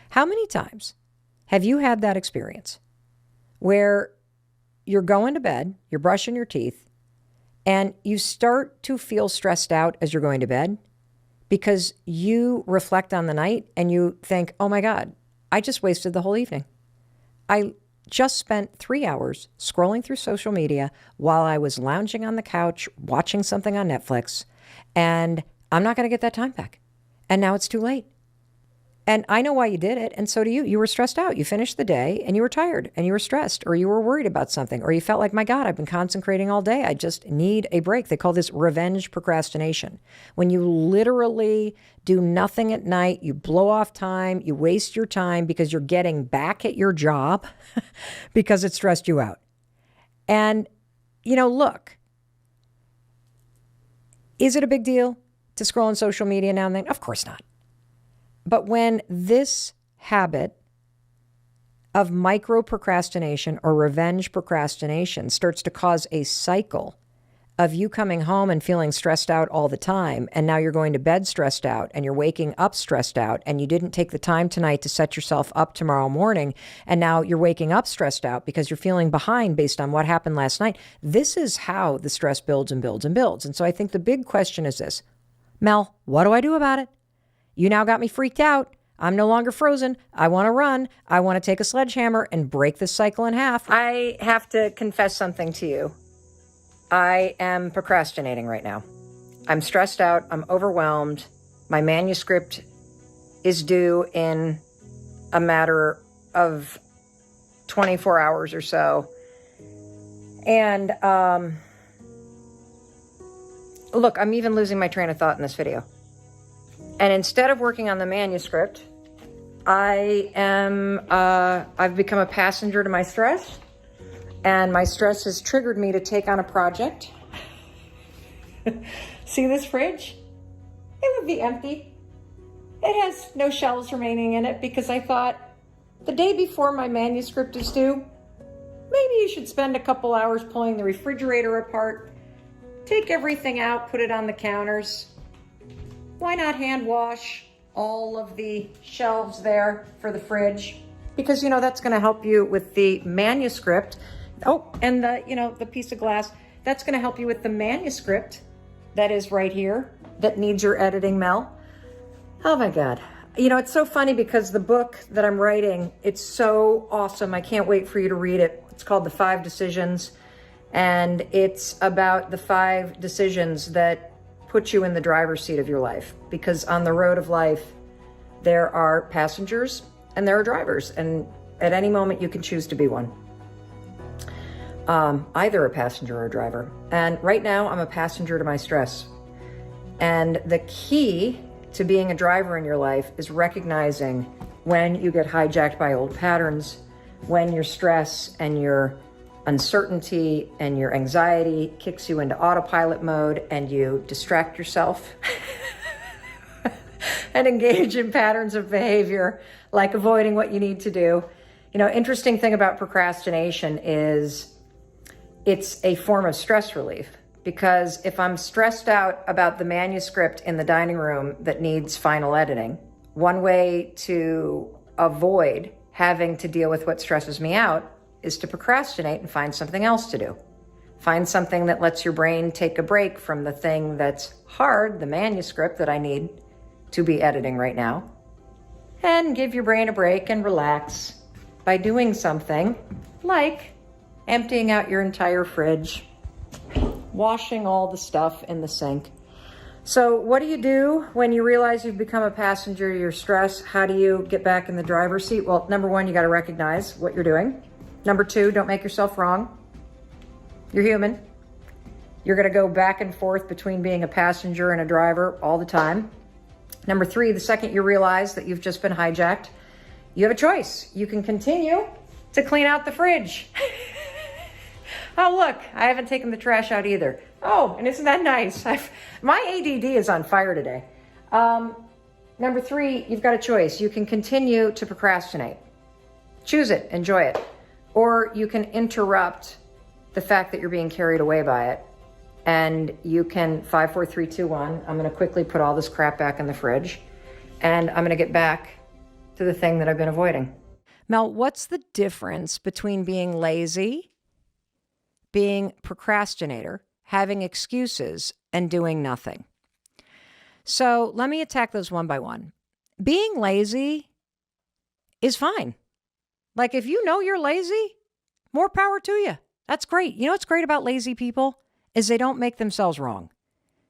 How many times have you had that experience where you're going to bed, you're brushing your teeth, And you start to feel stressed out as you're going to bed because you reflect on the night and you think, oh my God, I just wasted the whole evening. I just spent 3 hours scrolling through social media while I was lounging on the couch, watching something on Netflix, and I'm not going to get that time back. And now it's too late. And I know why you did it, and so do you. You were stressed out. You finished the day, and you were tired, and you were stressed, or you were worried about something, or you felt like, my God, I've been concentrating all day. I just need a break. They call this revenge procrastination. When you literally do nothing at night, you blow off time, you waste your time because you're getting back at your job because it stressed you out. And, look, is it a big deal to scroll on social media now and then? Of course not. But when this habit of micro procrastination or revenge procrastination starts to cause a cycle of you coming home and feeling stressed out all the time, and now you're going to bed stressed out and you're waking up stressed out, and you didn't take the time tonight to set yourself up tomorrow morning, and now you're waking up stressed out because you're feeling behind based on what happened last night, this is how the stress builds and builds and builds. And so I think the big question is this: Mel, what do I do about it? You now got me freaked out. I'm no longer frozen. I want to run. I want to take a sledgehammer and break this cycle in half. I have to confess something to you. I am procrastinating right now. I'm stressed out. I'm overwhelmed. My manuscript is due in a matter of 24 hours or so. And look, I'm even losing my train of thought in this video. And instead of working on the manuscript, I've become a passenger to my stress, and my stress has triggered me to take on a project. See this fridge? It would be empty. It has no shelves remaining in it because I thought the day before my manuscript is due, maybe you should spend a couple hours pulling the refrigerator apart, take everything out, put it on the counters. Why not hand wash all of the shelves there for the fridge? Because, that's going to help you with the manuscript. Oh, and the piece of glass, that's going to help you with the manuscript that is right here that needs your editing, Mel. Oh my God. It's so funny because the book that I'm writing, it's so awesome. I can't wait for you to read it. It's called The 5 Decisions. And it's about the 5 decisions that put you in the driver's seat of your life, because on the road of life, there are passengers and there are drivers. And at any moment you can choose to be one. Either a passenger or a driver. And right now I'm a passenger to my stress. And the key to being a driver in your life is recognizing when you get hijacked by old patterns, when your stress and your uncertainty and your anxiety kicks you into autopilot mode and you distract yourself and engage in patterns of behavior like avoiding what you need to do. Interesting thing about procrastination is it's a form of stress relief, because if I'm stressed out about the manuscript in the dining room that needs final editing, one way to avoid having to deal with what stresses me out is to procrastinate and find something else to do. Find something that lets your brain take a break from the thing that's hard, the manuscript that I need to be editing right now, and give your brain a break and relax by doing something like emptying out your entire fridge, washing all the stuff in the sink. So what do you do when you realize you've become a passenger to your stress? How do you get back in the driver's seat? Well, number 1, you got to recognize what you're doing. Number 2, don't make yourself wrong. You're human. You're going to go back and forth between being a passenger and a driver all the time. Number 3, the second you realize that you've just been hijacked, you have a choice. You can continue to clean out the fridge. Oh, look, I haven't taken the trash out either. Oh, and isn't that nice? My ADD is on fire today. Number 3, you've got a choice. You can continue to procrastinate. Choose it, enjoy it. Or you can interrupt the fact that you're being carried away by it. And you can 5, 4, 3, 2, 1. I'm going to quickly put all this crap back in the fridge. And I'm going to get back to the thing that I've been avoiding. Mel, what's the difference between being lazy, being procrastinator, having excuses and doing nothing. So let me attack those one by one. Being lazy is fine. Like if you know you're lazy, more power to you. That's great. You know what's great about lazy people is they don't make themselves wrong.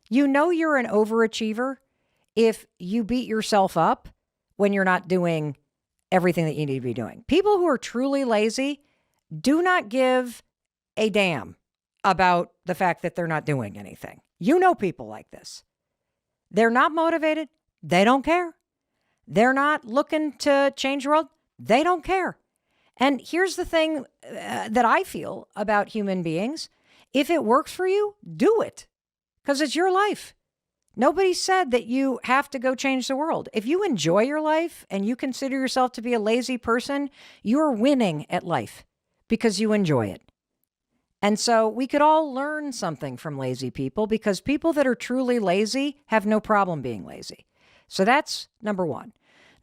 You know you're an overachiever if you beat yourself up when you're not doing everything that you need to be doing. People who are truly lazy do not give a damn about the fact that they're not doing anything. You know people like this. They're not motivated. They don't care. They're not looking to change the world. They don't care. And here's the thing that I feel about human beings. If it works for you, do it because it's your life. Nobody said that you have to go change the world. If you enjoy your life and you consider yourself to be a lazy person, you're winning at life because you enjoy it. And so we could all learn something from lazy people because people that are truly lazy have no problem being lazy. So that's number one.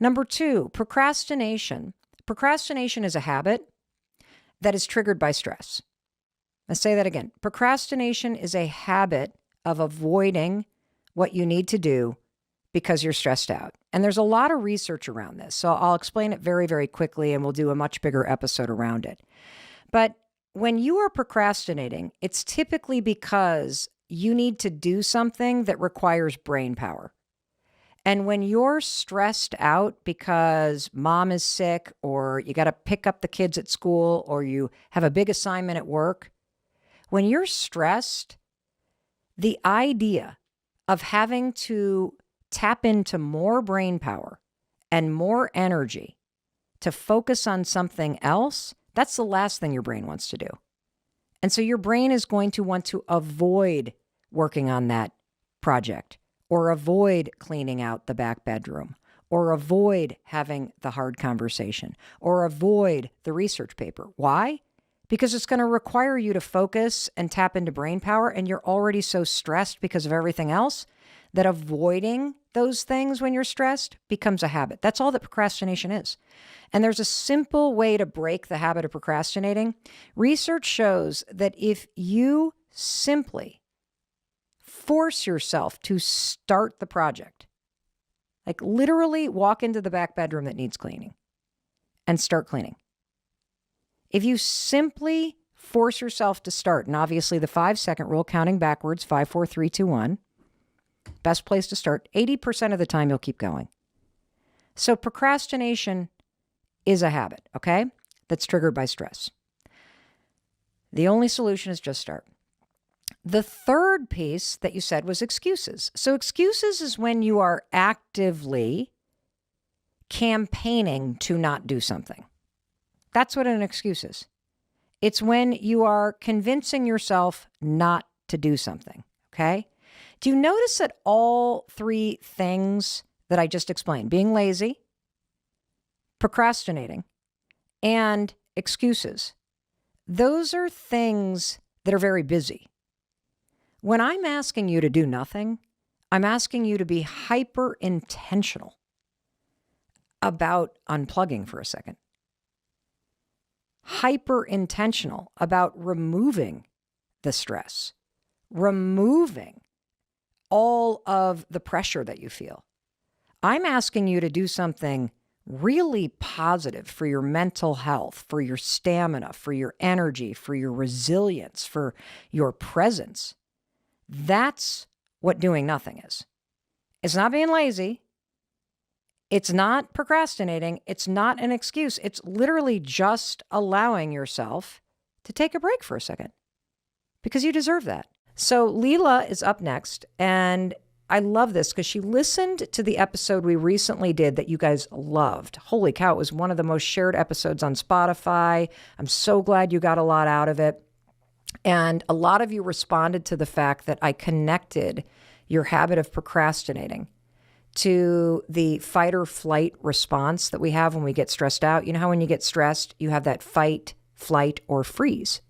Number two, procrastination. Procrastination is a habit that is triggered by stress. Let's say that again. Procrastination is a habit of avoiding what you need to do because you're stressed out. And there's a lot of research around this. So I'll explain it very, very quickly and we'll do a much bigger episode around it. But when you are procrastinating, it's typically because you need to do something that requires brain power. And when you're stressed out because mom is sick or you got to pick up the kids at school or you have a big assignment at work, when you're stressed, the idea of having to tap into more brain power and more energy to focus on something else, that's the last thing your brain wants to do. And so your brain is going to want to avoid working on that project or avoid cleaning out the back bedroom or avoid having the hard conversation or avoid the research paper. Why? Because it's going to require you to focus and tap into brain power, and you're already so stressed because of everything else that avoiding those things when you're stressed becomes a habit. That's all that procrastination is. And there's a simple way to break the habit of procrastinating. Research shows that if you simply force yourself to start the project, like literally walk into the back bedroom that needs cleaning and start cleaning. If you simply force yourself to start, and obviously the 5-second rule, counting backwards, 5, 4, 3, 2, 1, best place to start. 80% of the time, you'll keep going. So procrastination is a habit, okay, that's triggered by stress. The only solution is just start. The third piece that you said was excuses. So excuses is when you are actively campaigning to not do something. That's what an excuse is. It's when you are convincing yourself not to do something, okay? Do you notice that all three things that I just explained, being lazy, procrastinating, and excuses, those are things that are very busy. When I'm asking you to do nothing, I'm asking you to be hyper intentional about unplugging for a second. Hyper intentional about removing the stress, removing all of the pressure that you feel. I'm asking you to do something really positive for your mental health, for your stamina, for your energy, for your resilience, for your presence. That's what doing nothing is. It's not being lazy. It's not procrastinating. It's not an excuse. It's literally just allowing yourself to take a break for a second because you deserve that. So Leela is up next, and I love this because she listened to the episode we recently did that you guys loved. Holy cow, it was one of the most shared episodes on Spotify. I'm so glad you got a lot out of it. And a lot of you responded to the fact that I connected your habit of procrastinating to the fight or flight response that we have when we get stressed out. You know how when you get stressed, you have that fight, flight, or freeze.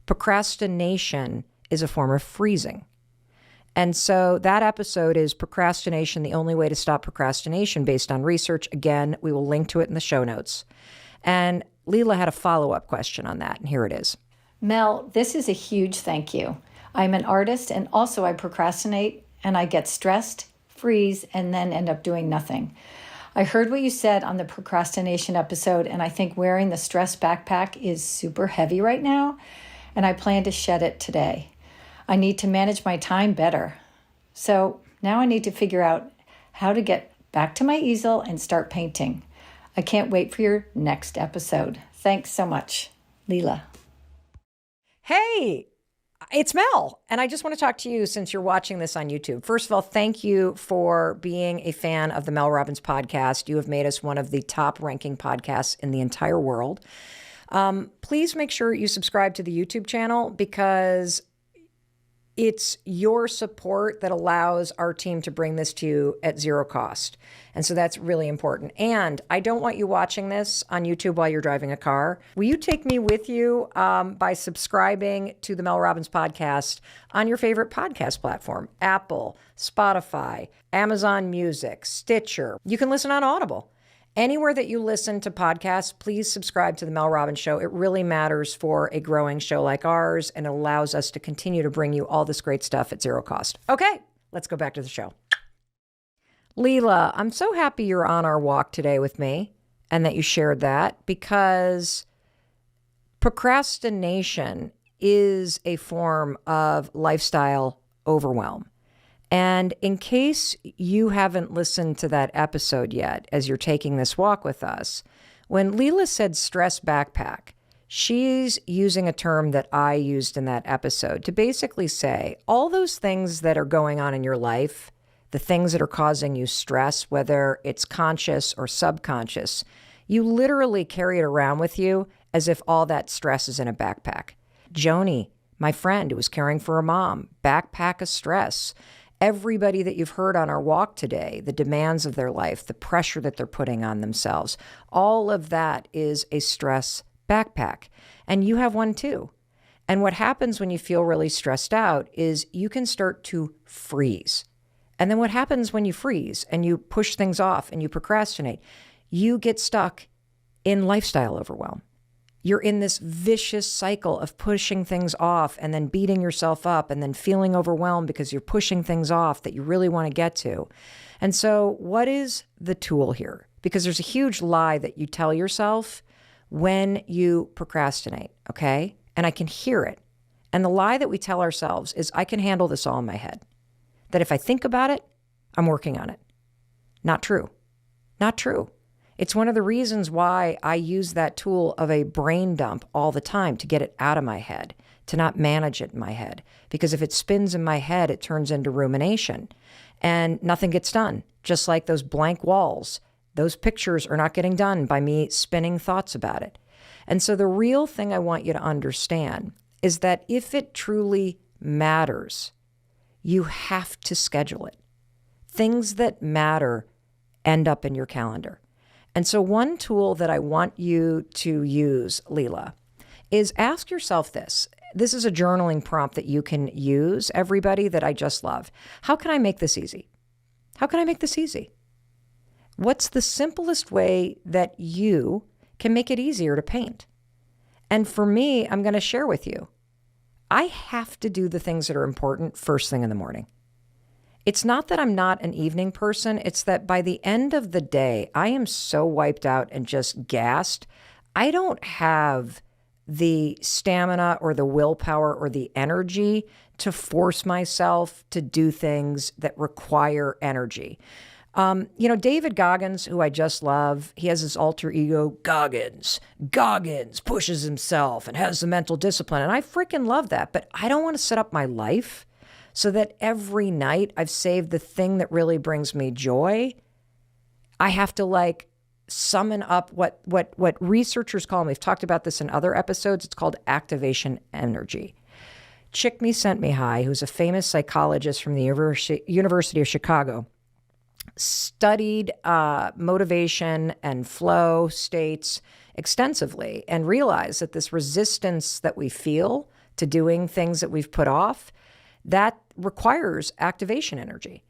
Procrastination is a form of freezing. And so that episode is procrastination, the only way to stop procrastination based on research. Again, we will link to it in the show notes. And Leela had a follow-up question on that, and here it is. Mel, this is a huge thank you. I'm an artist, and also I procrastinate, and I get stressed, freeze, and then end up doing nothing. I heard what you said on the procrastination episode, and I think wearing the stress backpack is super heavy right now, and I plan to shed it today. I need to manage my time better. So now I need to figure out how to get back to my easel and start painting. I can't wait for your next episode. Thanks so much. Leela. Hey, it's Mel, and I just want to talk to you since you're watching this on YouTube. First of all, thank you for being a fan of the Mel Robbins podcast. You have made us one of the top ranking podcasts in the entire world. Please make sure you subscribe to the YouTube channel because it's your support that allows our team to bring this to you at zero cost. And so that's really important. And I don't want you watching this on YouTube while you're driving a car. Will you take me with you by subscribing to the Mel Robbins podcast on your favorite podcast platform? Apple, Spotify, Amazon Music, Stitcher. You can listen on Audible. Anywhere that you listen to podcasts, please subscribe to The Mel Robbins Show. It really matters for a growing show like ours, and it allows us to continue to bring you all this great stuff at zero cost. Okay, let's go back to the show. Leela, I'm so happy you're on our walk today with me and that you shared that, because procrastination is a form of lifestyle overwhelm. And in case you haven't listened to that episode yet, as you're taking this walk with us, when Leela said stress backpack, she's using a term that I used in that episode to basically say all those things that are going on in your life, the things that are causing you stress, whether it's conscious or subconscious, you literally carry it around with you as if all that stress is in a backpack. Joni, my friend who was caring for her mom, backpack of stress. Everybody that you've heard on our walk today, the demands of their life, the pressure that they're putting on themselves, all of that is a stress backpack. And you have one too. And what happens when you feel really stressed out is you can start to freeze. And then what happens when you freeze and you push things off and you procrastinate? You get stuck in lifestyle overwhelm. You're in this vicious cycle of pushing things off and then beating yourself up and then feeling overwhelmed because you're pushing things off that you really want to get to. And so what is the tool here? Because there's a huge lie that you tell yourself when you procrastinate, okay? And I can hear it. And the lie that we tell ourselves is, I can handle this all in my head. That if I think about it, I'm working on it. Not true. Not true. It's one of the reasons why I use that tool of a brain dump all the time, to get it out of my head, to not manage it in my head. Because if it spins in my head, it turns into rumination and nothing gets done. Just like those blank walls, those pictures are not getting done by me spinning thoughts about it. And so the real thing I want you to understand is that if it truly matters, you have to schedule it. Things that matter end up in your calendar. And so one tool that I want you to use, Leela, is ask yourself this. This is a journaling prompt that you can use, everybody, that I just love. How can I make this easy? How can I make this easy? What's the simplest way that you can make it easier to paint? And for me, I'm going to share with you, I have to do the things that are important first thing in the morning. It's not that I'm not an evening person. It's that by the end of the day, I am so wiped out and just gassed. I don't have the stamina or the willpower or the energy to force myself to do things that require energy. David Goggins, who I just love, he has his alter ego, Goggins. Goggins pushes himself and has the mental discipline. And I freaking love that. But I don't want to set up my life so that every night I've saved the thing that really brings me joy. I have to summon up what researchers call, and we've talked about this in other episodes, it's called activation energy. Csikszentmihalyi, who's a famous psychologist from the University of Chicago, studied motivation and flow states extensively and realized that this resistance that we feel to doing things that we've put off, that requires activation energy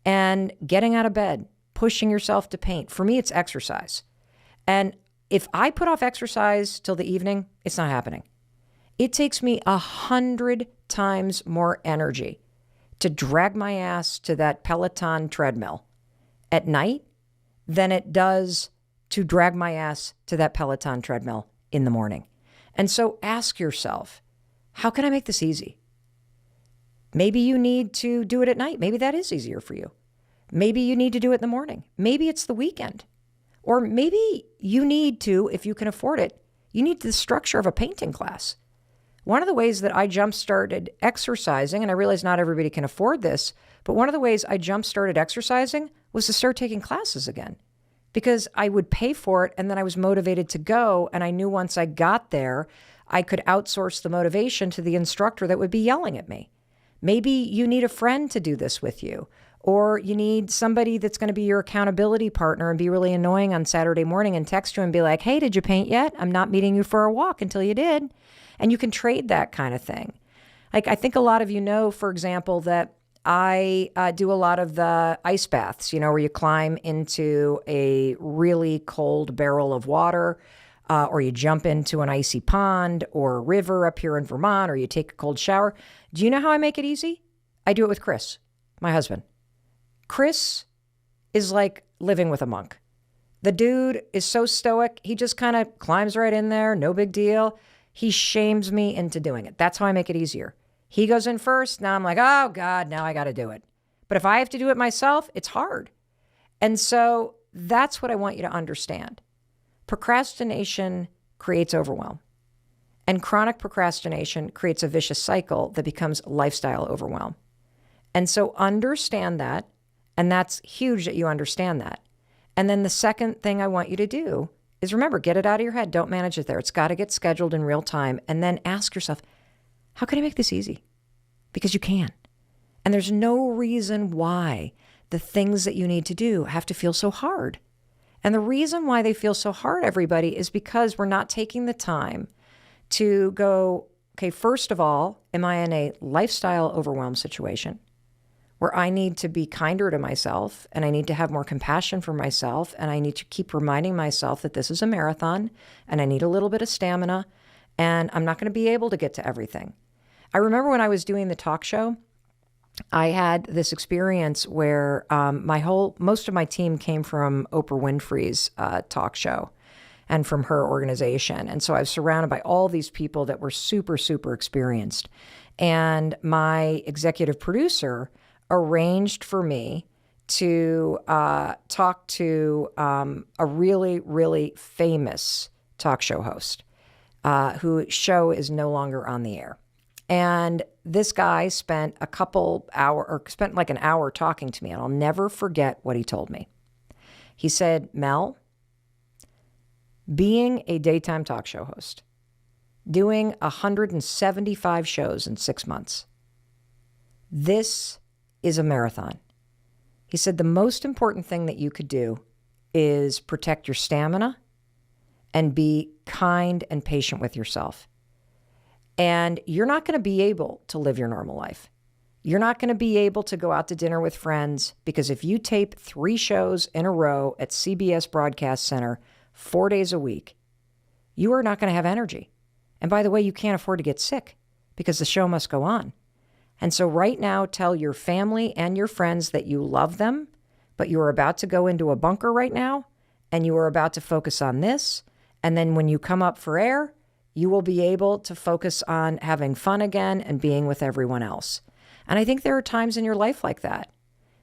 and getting out of bed, pushing yourself to paint. For me, it's exercise. And if I put off exercise till the evening, it's not happening. It takes me 100 times more energy to drag my ass to that Peloton treadmill at night than it does to drag my ass to that Peloton treadmill in the morning. And so ask yourself, how can I make this easy? Maybe you need to do it at night. Maybe that is easier for you. Maybe you need to do it in the morning. Maybe it's the weekend. Or maybe you need to, if you can afford it, you need the structure of a painting class. One of the ways that I jump-started exercising, and I realize not everybody can afford this, but one of the ways I jump-started exercising was to start taking classes again. Because I would pay for it and then I was motivated to go, and I knew once I got there, I could outsource the motivation to the instructor that would be yelling at me. Maybe you need a friend to do this with you, or you need somebody that's going to be your accountability partner and be really annoying on Saturday morning and text you and be like, hey, did you paint yet? I'm not meeting you for a walk until you did. And you can trade that kind of thing. Like, I think a lot of you know, for example, that I do a lot of the ice baths, where you climb into a really cold barrel of water, or you jump into an icy pond or a river up here in Vermont, or you take a cold shower. Do you know how I make it easy? I do it with Chris, my husband. Chris is like living with a monk. The dude is so stoic. He just kind of climbs right in there. No big deal. He shames me into doing it. That's how I make it easier. He goes in first. Now I'm like, oh God, now I got to do it. But if I have to do it myself, it's hard. And so that's what I want you to understand. Procrastination creates overwhelm. And chronic procrastination creates a vicious cycle that becomes lifestyle overwhelm. And so understand that. And that's huge that you understand that. And then the second thing I want you to do is remember, get it out of your head. Don't manage it there. It's got to get scheduled in real time. And then ask yourself, how can I make this easy? Because you can. And there's no reason why the things that you need to do have to feel so hard. And the reason why they feel so hard, everybody, is because we're not taking the time to go, okay, first of all, am I in a lifestyle overwhelm situation where I need to be kinder to myself and I need to have more compassion for myself and I need to keep reminding myself that this is a marathon and I need a little bit of stamina and I'm not going to be able to get to everything. I remember when I was doing the talk show, I had this experience where most of my team came from Oprah Winfrey's talk show and from her organization. And so I was surrounded by all these people that were super, super experienced. And my executive producer arranged for me to talk to a really, really famous talk show host whose show is no longer on the air. And this guy spent like an hour talking to me, and I'll never forget what he told me. He said, Mel, being a daytime talk show host, doing 175 shows in 6 months, this is a marathon. He said the most important thing that you could do is protect your stamina and be kind and patient with yourself. And you're not going to be able to live your normal life. You're not going to be able to go out to dinner with friends because if you tape 3 shows in a row at CBS Broadcast Center 4 days a week, you are not going to have energy. And by the way, you can't afford to get sick because the show must go on. And so right now, tell your family and your friends that you love them, but you are about to go into a bunker right now, and you are about to focus on this. And then when you come up for air, you will be able to focus on having fun again and being with everyone else. And I think there are times in your life like that.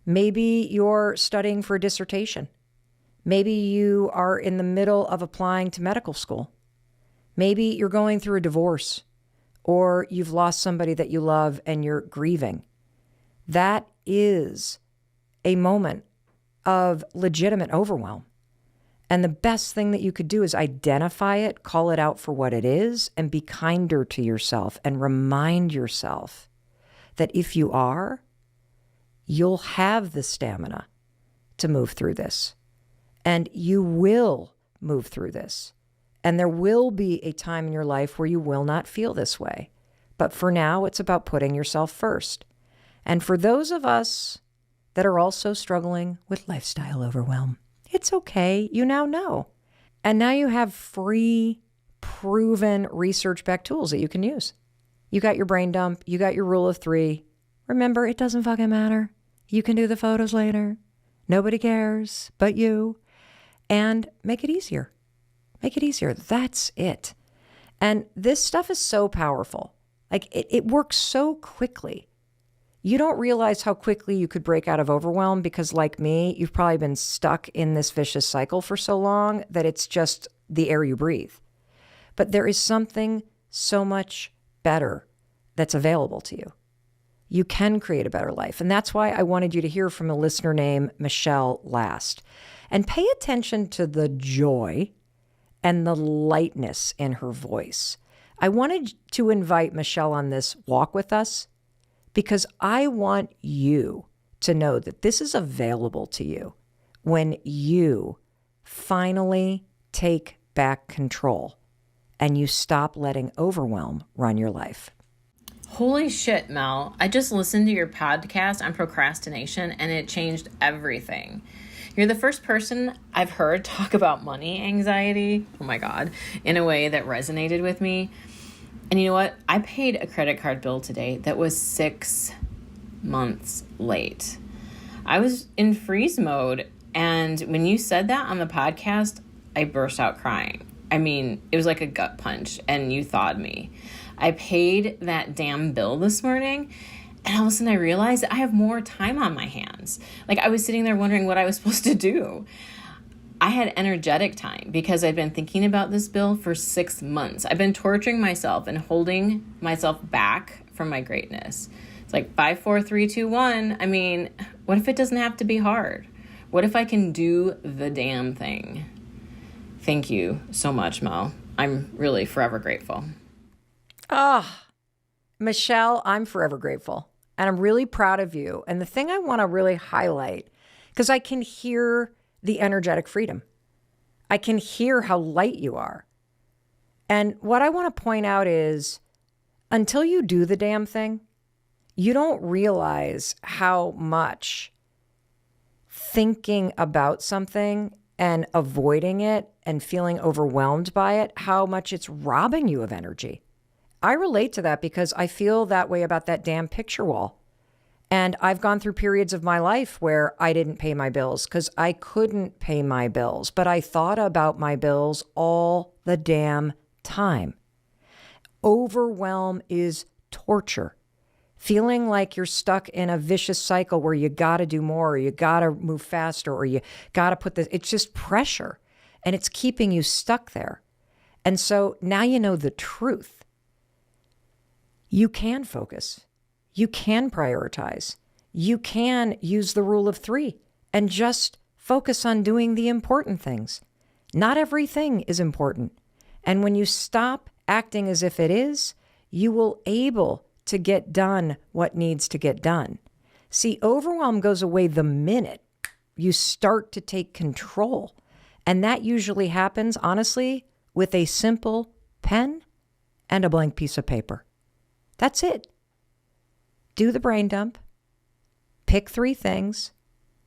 Maybe you're studying for a dissertation. Maybe you are in the middle of applying to medical school. Maybe you're going through a divorce, or you've lost somebody that you love and you're grieving. That is a moment of legitimate overwhelm. And the best thing that you could do is identify it, call it out for what it is, and be kinder to yourself and remind yourself that if you are, you'll have the stamina to move through this. And you will move through this. And there will be a time in your life where you will not feel this way. But for now, it's about putting yourself first. And for those of us that are also struggling with lifestyle overwhelm, it's okay. You now know. And now you have free proven research-backed tools that you can use. You got your brain dump. You got your rule of 3. Remember, it doesn't fucking matter. You can do the photos later. Nobody cares but you. And make it easier. Make it easier. That's it. And this stuff is so powerful. Like it works so quickly. You don't realize how quickly you could break out of overwhelm because, like me, you've probably been stuck in this vicious cycle for so long that it's just the air you breathe. But there is something so much better that's available to you. You can create a better life. And that's why I wanted you to hear from a listener named Michelle last. And pay attention to the joy and the lightness in her voice. I wanted to invite Michelle on this walk with us because I want you to know that this is available to you when you finally take back control and you stop letting overwhelm run your life. Holy shit, Mel. I just listened to your podcast on procrastination and it changed everything. You're the first person I've heard talk about money anxiety, oh my God, in a way that resonated with me. And you know what? I paid a credit card bill today that was 6 months late. I was in freeze mode. And when you said that on the podcast, I burst out crying. I mean, it was like a gut punch and you thawed me. I paid that damn bill this morning and all of a sudden I realized that I have more time on my hands. Like I was sitting there wondering what I was supposed to do. I had energetic time because I'd been thinking about this bill for 6 months. I've been torturing myself and holding myself back from my greatness. It's like 5, 4, 3, 2, 1. I mean, what if it doesn't have to be hard? What if I can do the damn thing? Thank you so much, Mel. I'm really forever grateful. Michelle, I'm forever grateful. And I'm really proud of you. And the thing I want to really highlight, because I can hear the energetic freedom. I can hear how light you are. And what I want to point out is, until you do the damn thing, you don't realize how much thinking about something and avoiding it and feeling overwhelmed by it, how much it's robbing you of energy. I relate to that because I feel that way about that damn picture wall. And I've gone through periods of my life where I didn't pay my bills because I couldn't pay my bills, but I thought about my bills all the damn time. Overwhelm is torture. Feeling like you're stuck in a vicious cycle where you got to do more, or you got to move faster, or you got to put this, it's just pressure and it's keeping you stuck there. And so now you know the truth. You can focus. You can prioritize. You can use the rule of 3 and just focus on doing the important things. Not everything is important. And when you stop acting as if it is, you will able to get done what needs to get done. See, overwhelm goes away the minute you start to take control. And that usually happens, honestly, with a simple pen and a blank piece of paper. That's it. Do the brain dump. Pick 3 things.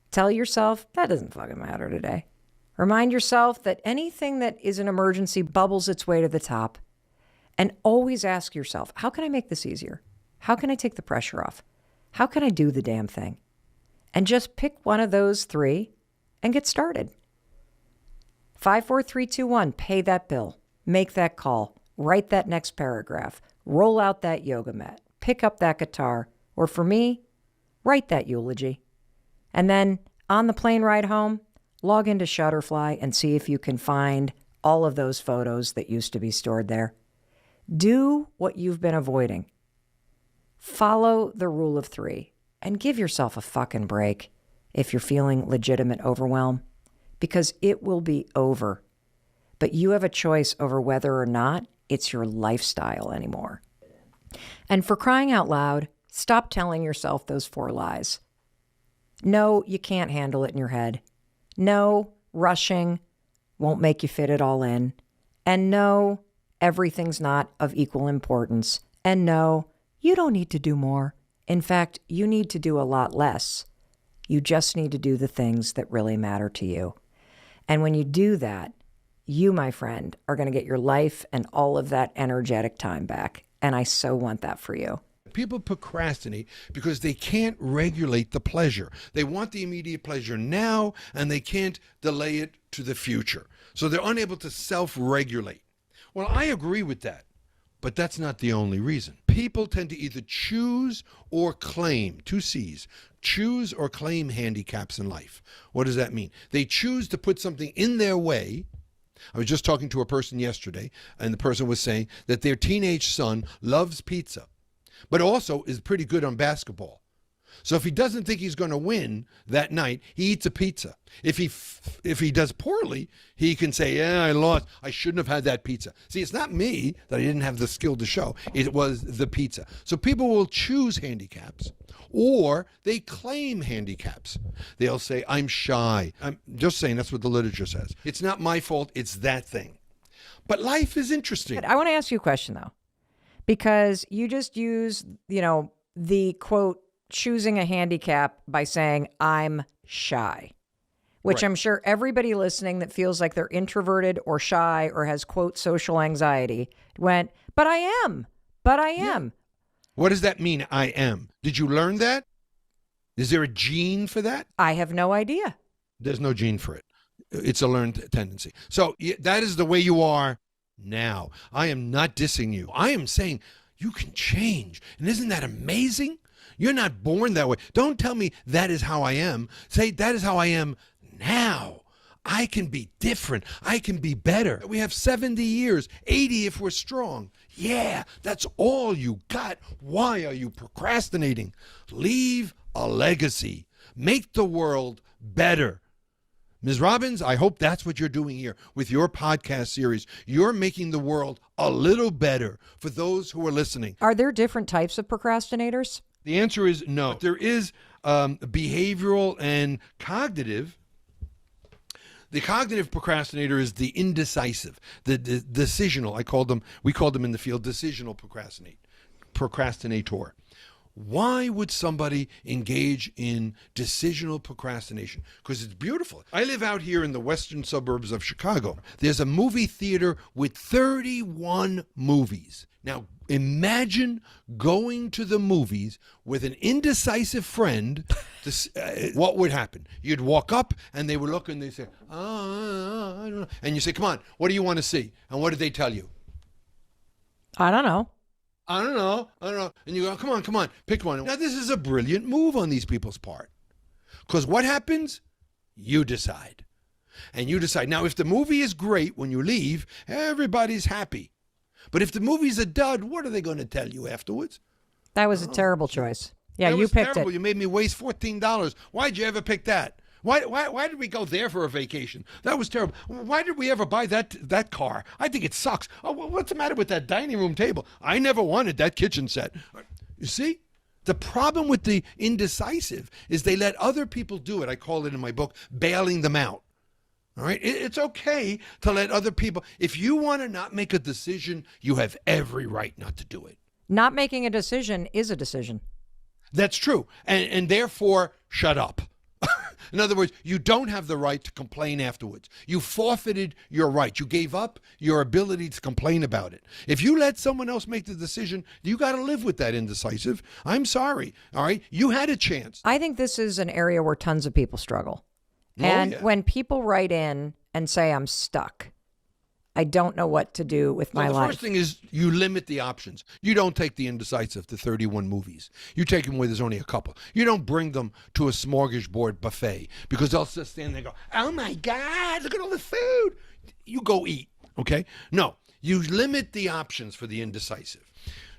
Tell yourself, that doesn't fucking matter today. Remind yourself that anything that is an emergency bubbles its way to the top. And always ask yourself, how can I make this easier? How can I take the pressure off? How can I do the damn thing? And just pick one of those 3 and get started. 5, 4, 3, 2, 1. Pay that bill. Make that call. Write that next paragraph. Roll out that yoga mat. Pick up that guitar. Or for me, write that eulogy. And then on the plane ride home, log into Shutterfly and see if you can find all of those photos that used to be stored there. Do what you've been avoiding. Follow the rule of 3 and give yourself a fucking break if you're feeling legitimate overwhelm, because it will be over. But you have a choice over whether or not it's your lifestyle anymore. And for crying out loud, stop telling yourself those 4 lies. No, you can't handle it in your head. No, rushing won't make you fit it all in. And no, everything's not of equal importance. And no, you don't need to do more. In fact, you need to do a lot less. You just need to do the things that really matter to you. And when you do that, you, my friend, are going to get your life and all of that energetic time back. And I so want that for you. People procrastinate because they can't regulate the pleasure. They want the immediate pleasure now, and they can't delay it to the future. So they're unable to self-regulate. Well, I agree with that, but that's not the only reason. People tend to either choose or claim, two C's, choose or claim handicaps in life. What does that mean? They choose to put something in their way. I was just talking to a person yesterday, and the person was saying that their teenage son loves pizza, but also is pretty good on basketball. So if he doesn't think he's going to win that night, he eats a pizza. If he does poorly, he can say, yeah, I lost. I shouldn't have had that pizza. See, it's not me that I didn't have the skill to show. It was the pizza. So people will choose handicaps, or they claim handicaps. They'll say, I'm shy. I'm just saying, that's what the literature says. It's not my fault. It's that thing. But life is interesting. I want to ask you a question, though, because you just use, the quote, choosing a handicap by saying I'm shy, which Right. I'm sure everybody listening that feels like they're introverted or shy or has quote social anxiety went, but I am. What does that mean, I am? Did you learn that? Is there a gene for that? I have no idea. There's no gene for it. It's a learned tendency. So that is the way you are now. I am not dissing you. I am saying you can change. And isn't that amazing? You're not born that way. Don't tell me that is how I am. Say that is how I am now. I can be different. I can be better. We have 70 years, 80 if we're strong. Yeah, that's all you got. Why are you procrastinating? Leave a legacy. Make the world better. Ms. Robbins, I hope that's what you're doing here with your podcast series. You're making the world a little better for those who are listening. Are there different types of procrastinators? The answer is no. But there is behavioral and cognitive. The cognitive procrastinator is the indecisive, the decisional. We called them in the field decisional procrastinator. Why would somebody engage in decisional procrastination? Because it's beautiful. I live out here in the western suburbs of Chicago. There's a movie theater with 31 movies. Now, imagine going to the movies with an indecisive friend. What would happen? You'd walk up and they would look and they say, I don't know. And you say, come on, what do you want to see? And what did they tell you? I don't know. I don't know. And you go, come on, pick one. Now, this is a brilliant move on these people's part. Because what happens? You decide. And you decide. Now, if the movie is great when you leave, everybody's happy. But if the movie's a dud, what are they going to tell you afterwards? That was a terrible choice. Yeah, That you was picked terrible. it. You made me waste $14. Why'd you ever pick that? Why did we go there for a vacation? That was terrible. Why did we ever buy that car? I think it sucks. Oh, what's the matter with that dining room table? I never wanted that kitchen set. You see? The problem with the indecisive is they let other people do it. I call it in my book, bailing them out. All right? It's okay to let other people. If you want to not make a decision, you have every right not to do it. Not making a decision is a decision. That's true. And therefore, shut up. In other words, you don't have the right to complain afterwards. You forfeited your right. You gave up your ability to complain about it. If you let someone else make the decision, you got to live with that indecisive. I'm sorry. All right? You had a chance. I think this is an area where tons of people struggle. Oh, And yeah. when people write in and say, I'm stuck, I don't know what to do with my The life. first thing is you limit the options. You don't take the indecisive to 31 movies. You take them where there's only a couple. You don't bring them to a smorgasbord buffet because they'll just stand there and go, oh my God, look at all the food. You go eat, okay? No, you limit the options for the indecisive.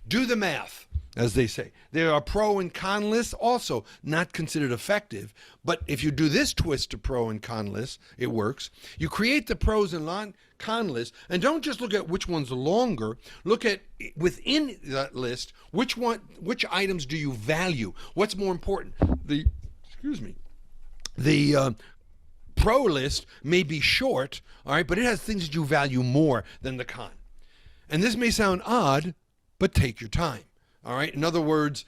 Do the math, as they say. There are pro and con lists, also not considered effective. But if you do this twist to pro and con lists, it works. You create the pros and con list, and don't just look at which one's longer. Look at within that list, which items do you value? What's more important? The pro list may be short, all right, but it has things that you value more than the con. And this may sound odd, but take your time. All right. In other words,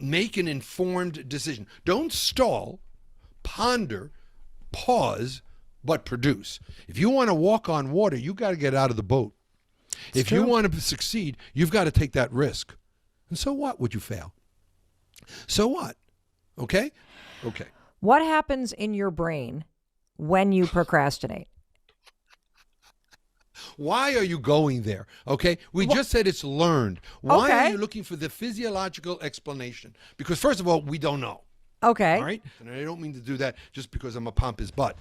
make an informed decision. Don't stall, ponder, pause, but produce. If you want to walk on water, you got to get out of the boat. If you want to succeed, you've got to take that risk. And so what would you fail? So what? Okay? Okay. What happens in your brain when you procrastinate? Why are you going there? Okay? We just said it's learned. Why are Okay. you looking for the physiological explanation? Because first of all, we don't know. Okay. All right? And I don't mean to do that just because I'm a pompous butt.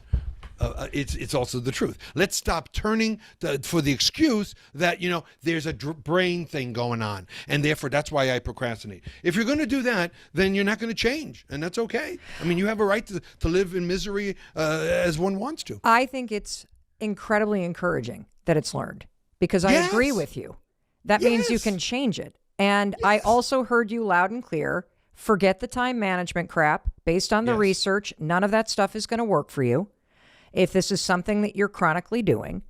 It's also the truth. Let's stop turning for the excuse that, there's a brain thing going on, and therefore that's why I procrastinate. If you're going to do that, then you're not going to change, and that's okay. I mean, you have a right to live in misery as one wants to. I think it's incredibly encouraging that it's learned, because I agree Yes. with you. That means you Yes. can change it. And I also heard you loud and clear. Forget the time management crap. Based on the Yes. research, none of that stuff is going to work for you if this is something that you're chronically doing.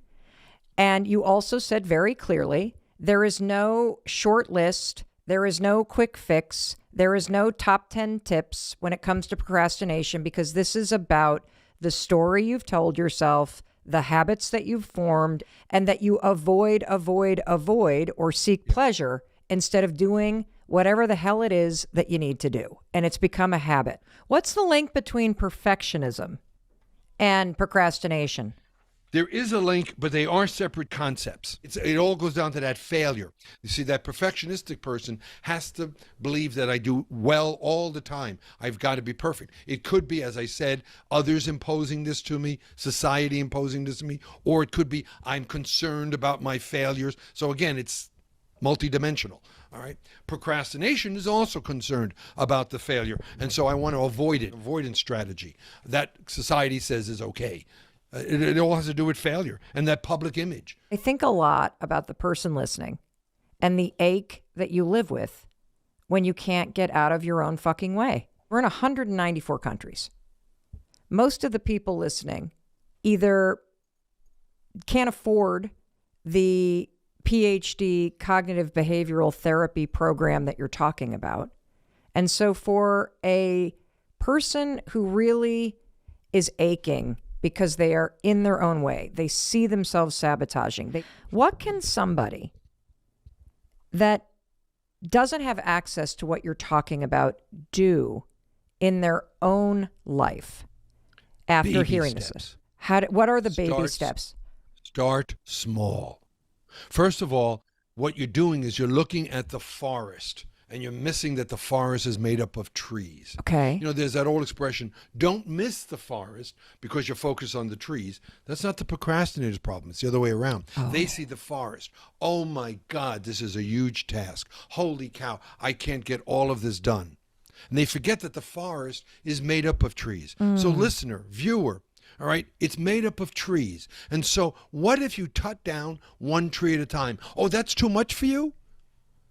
And you also said very clearly, there is no short list, there is no quick fix, there is no top 10 tips when it comes to procrastination, because this is about the story you've told yourself, the habits that you've formed, and that you avoid, or seek pleasure instead of doing whatever the hell it is that you need to do. And it's become a habit. What's the link between perfectionism and procrastination? There is a link, but they are separate concepts. It all goes down to that failure. You see, that perfectionistic person has to believe that I do well all the time. I've got to be perfect. It could be, as I said, others imposing this to me, society imposing this to me, or it could be I'm concerned about my failures. So again, it's multidimensional. All right. Procrastination is also concerned about the failure. And so I want to avoid it, avoidance strategy that society says is okay. It all has to do with failure and that public image. I think a lot about the person listening and the ache that you live with when you can't get out of your own fucking way. We're in 194 countries. Most of the people listening either can't afford the PhD cognitive behavioral therapy program that you're talking about. And so for a person who really is aching because they are in their own way, they see themselves sabotaging, what can somebody that doesn't have access to what you're talking about do in their own life after Baby hearing steps. this? What are the baby steps? Start small. First of all, what you're doing is you're looking at the forest and you're missing that the forest is made up of trees. Okay. There's that old expression, don't miss the forest because you're focused on the trees. That's not the procrastinator's problem. It's the other way around. They see the forest. Oh my God, this is a huge task. Holy cow, I can't get all of this done. And they forget that the forest is made up of trees. So listener, viewer, all right, it's made up of trees. And so what if you cut down one tree at a time? Oh, that's too much for you?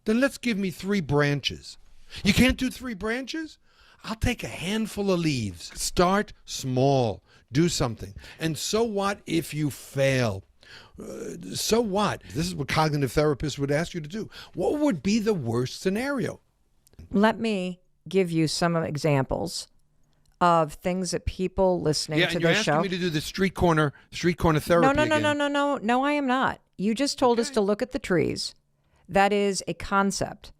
Then let's give me 3 branches. You can't do 3 branches? I'll take a handful of leaves. Start small. Do something. And so what if you fail? So what? This is what cognitive therapists would ask you to do. What would be the worst scenario? Let me give you some examples of things that people listening to and you're this asking show. me to do the street corner therapy again. No, I am not. You just told us to look at the trees. That is a concept.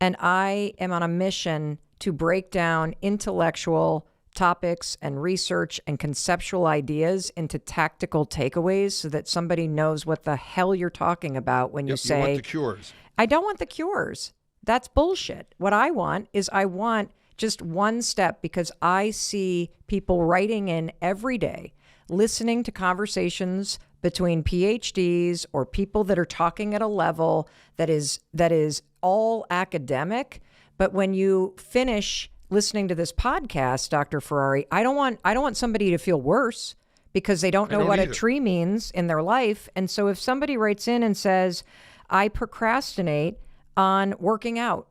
And I am on a mission to break down intellectual topics and research and conceptual ideas into tactical takeaways so that somebody knows what the hell you're talking about when you say, you want the cures. I don't want the cures. That's bullshit. What I want is just one step, because I see people writing in every day, listening to conversations between PhDs or people that are talking at a level that is all academic. But when you finish listening to this podcast, Dr. Ferrari, I don't want somebody to feel worse because they don't know what a tree means in their life. And so if somebody writes in and says, I procrastinate on working out,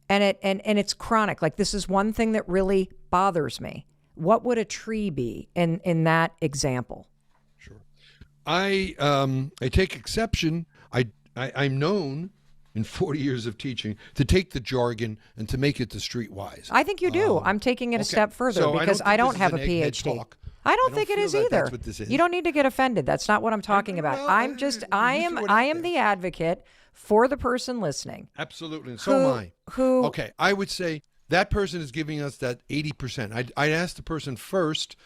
and it's chronic, like this is one thing that really bothers me, what would a tree be in that example? Sure. I take exception. I'm known in 40 years of teaching to take the jargon and to make it the streetwise. I think you do. I'm taking it a step further because I don't have a PhD. I don't think it feel is that either. That's what this is. You don't need to get offended. That's not what I'm talking about. well, I'm you just, threw it I out am there. the advocate for the person listening. Absolutely. And so am I. Who? Okay, I would say that person is giving us that 80%. I'd ask the person first,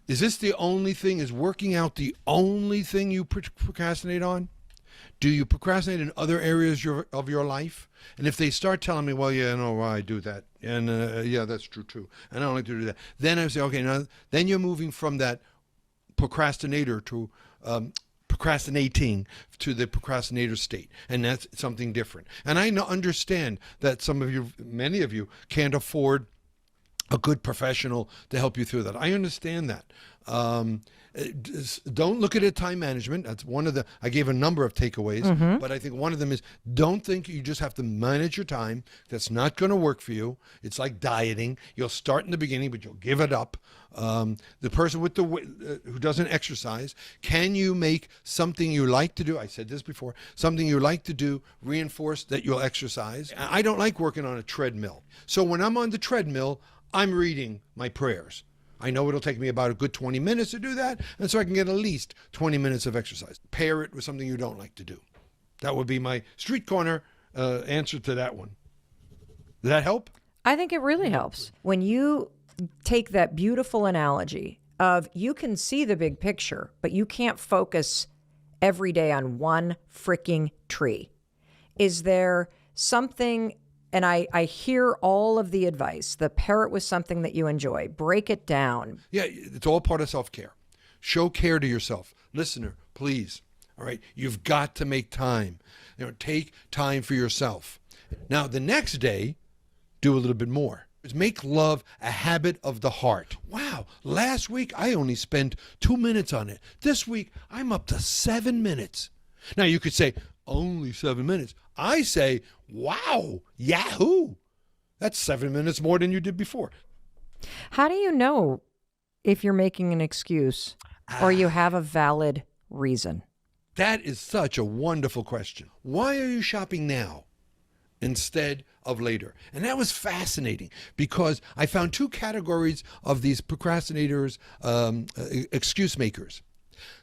is this the only thing, is working out the only thing you procrastinate on? Do you procrastinate in other areas of your life? And if they start telling me, well, yeah, no, I do that. And yeah, that's true too. And I don't like to do that. Then I say, okay, now then you're moving from that procrastinator to procrastinating to the procrastinator state, and that's something different. And I understand that many of you can't afford a good professional to help you through that. I understand that. Don't look at it time management. That's one of the, I gave a number of takeaways, but I think one of them is don't think you just have to manage your time. That's not going to work for you. It's like dieting. You'll start in the beginning, but you'll give it up. The person with who doesn't exercise, can you make something you like to do? I said this before, something you like to do, reinforce that you'll exercise. I don't like working on a treadmill. So when I'm on the treadmill, I'm reading my prayers. I know it'll take me about a good 20 minutes to do that, and so I can get at least 20 minutes of exercise. Pair it with something you don't like to do. That would be my street corner answer to that one. Does that help? I think it really helps. When you take that beautiful analogy of you can see the big picture, but you can't focus every day on one freaking tree. Is there something, and I hear all of the advice, the pair it with something that you enjoy, break it down. Yeah, it's all part of self-care. Show care to yourself. Listener, please. All right, you've got to make time. Take time for yourself. Now, the next day, do a little bit more. Make love a habit of the heart. Wow, last week I only spent 2 minutes on it. This week I'm up to 7 minutes. Now you could say, only 7 minutes. I say, wow, yahoo. That's 7 minutes more than you did before. How do you know if you're making an excuse or you have a valid reason? That is such a wonderful question. Why are you shopping now instead of later? And that was fascinating because I found two categories of these procrastinators, excuse makers.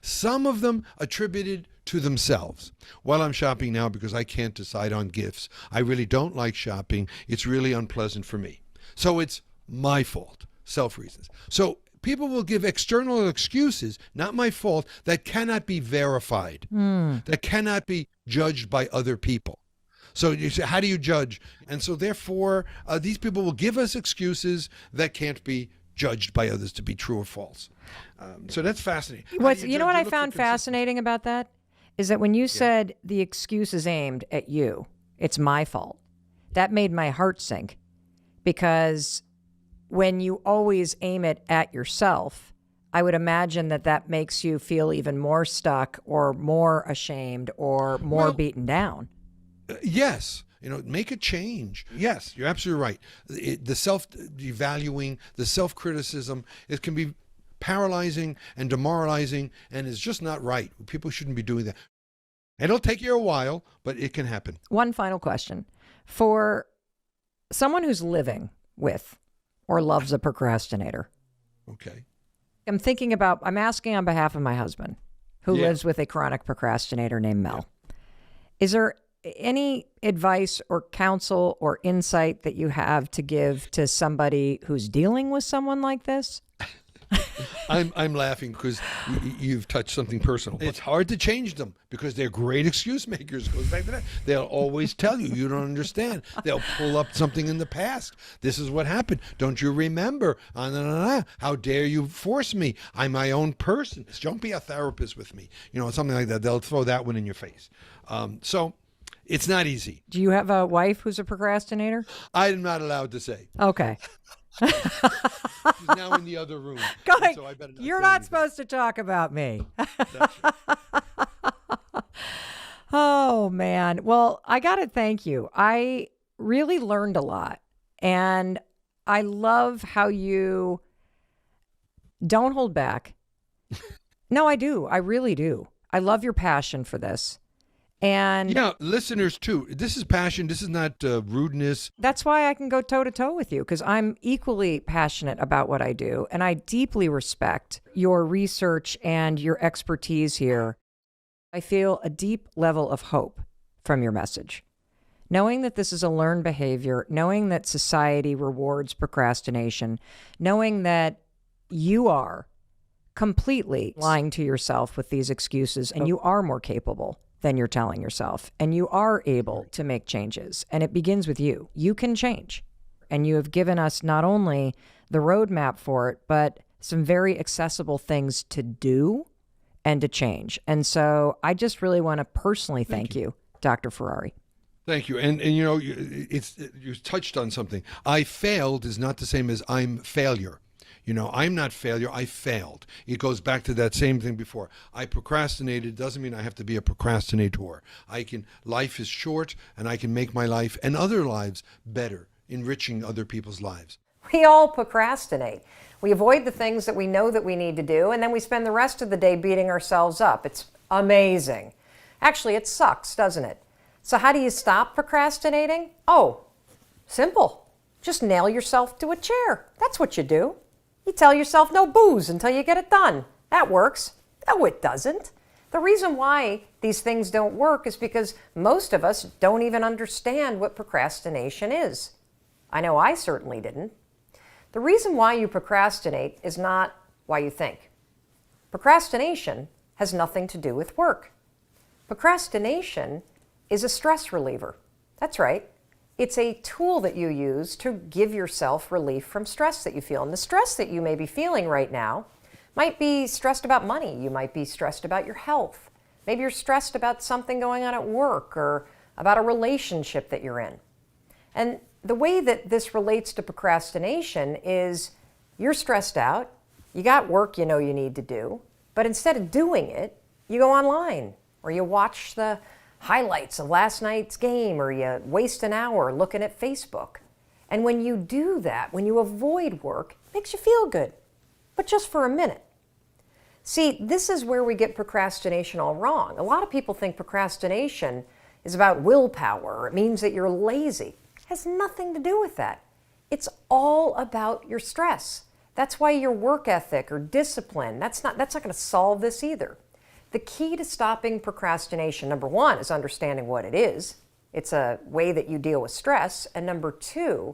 Some of them attributed to themselves. Well, I'm shopping now because I can't decide on gifts. I really don't like shopping. It's really unpleasant for me. So it's my fault, self-reasons. So people will give external excuses, not my fault, that cannot be verified, that cannot be judged by other people. So you say, how do you judge? And so therefore, these people will give us excuses that can't be judged by others to be true or false. So that's fascinating. You know what I found fascinating about that? Is that when you said the excuse is aimed at you, it's my fault. That made my heart sink because when you always aim it at yourself, I would imagine that makes you feel even more stuck or more ashamed or more beaten down. Yes. Make a change. Yes, you're absolutely right. The self-devaluing, the self-criticism, it can be paralyzing and demoralizing and is just not right. People shouldn't be doing that. It'll take you a while, but it can happen. One final question. For someone who's living with or loves a procrastinator. Okay. I'm asking on behalf of my husband who lives with a chronic procrastinator named Mel. Is there any advice or counsel or insight that you have to give to somebody who's dealing with someone like this? I'm laughing because you've touched something personal. It's hard to change them because they're great excuse makers. Goes back to that. They'll always tell you don't understand. They'll pull up something in the past. This is what happened. Don't you remember? How dare you force me? I'm my own person. Don't be a therapist with me. Something like that. They'll throw that one in your face. So it's not easy. Do you have a wife who's a procrastinator? I'm not allowed to say. Okay. She's now in the other room. Going, so I better you're say not anything. supposed to talk about me. That's right. Oh, man. Well, I got to thank you. I really learned a lot. And I love how you don't hold back. No, I do. I really do. I love your passion for this. And Yeah, listeners too. This is passion. This is not rudeness. that's why I can go toe to toe with you, because I'm equally passionate about what I do. And I deeply respect your research and your expertise here. I feel a deep level of hope from your message. Knowing that this is a learned behavior, knowing that society rewards procrastination, knowing that you are completely lying to yourself with these excuses and you are more capable than you're telling yourself, and you are able to make changes. And it begins with you. You can change. And you have given us not only the roadmap for it, but some very accessible things to do and to change. And so I just really want to personally thank you, Dr. Ferrari. Thank you. And you know, you touched on something. I failed is not the same as I'm failure. You know, I'm not failure, I failed. It goes back to that same thing before. I procrastinated doesn't mean I have to be a procrastinator. Life is short, and I can make my life and other lives better, enriching other people's lives. We all procrastinate. We avoid the things that we know that we need to do, and then we spend the rest of the day beating ourselves up. It's amazing. Actually, it sucks, doesn't it? So how do you stop procrastinating? Oh, simple. Just nail yourself to a chair. That's what you do. You tell yourself no booze until you get it done. That works. No, it doesn't. The reason why these things don't work is because most of us don't even understand what procrastination is. I know I certainly didn't. The reason why you procrastinate is not why you think. Procrastination has nothing to do with work. Procrastination is a stress reliever. That's right. It's a tool that you use to give yourself relief from stress that you feel. And the stress that you may be feeling right now might be stressed about money. You might be stressed about your health. Maybe you're stressed about something going on at work or about a relationship that you're in. And the way that this relates to procrastination is you're stressed out, you got work you know you need to do, but instead of doing it, you go online or you watch the highlights of last night's game, or you waste an hour looking at Facebook. And when you do that, when you avoid work, it makes you feel good, but just for a minute. See, this is where we get procrastination all wrong. A lot of people think procrastination is about willpower, or it means that you're lazy. It has nothing to do with that. It's all about your stress. That's why your work ethic or discipline, that's not going to solve this either. The key to stopping procrastination, number one, is understanding what it is. It's a way that you deal with stress. And number two,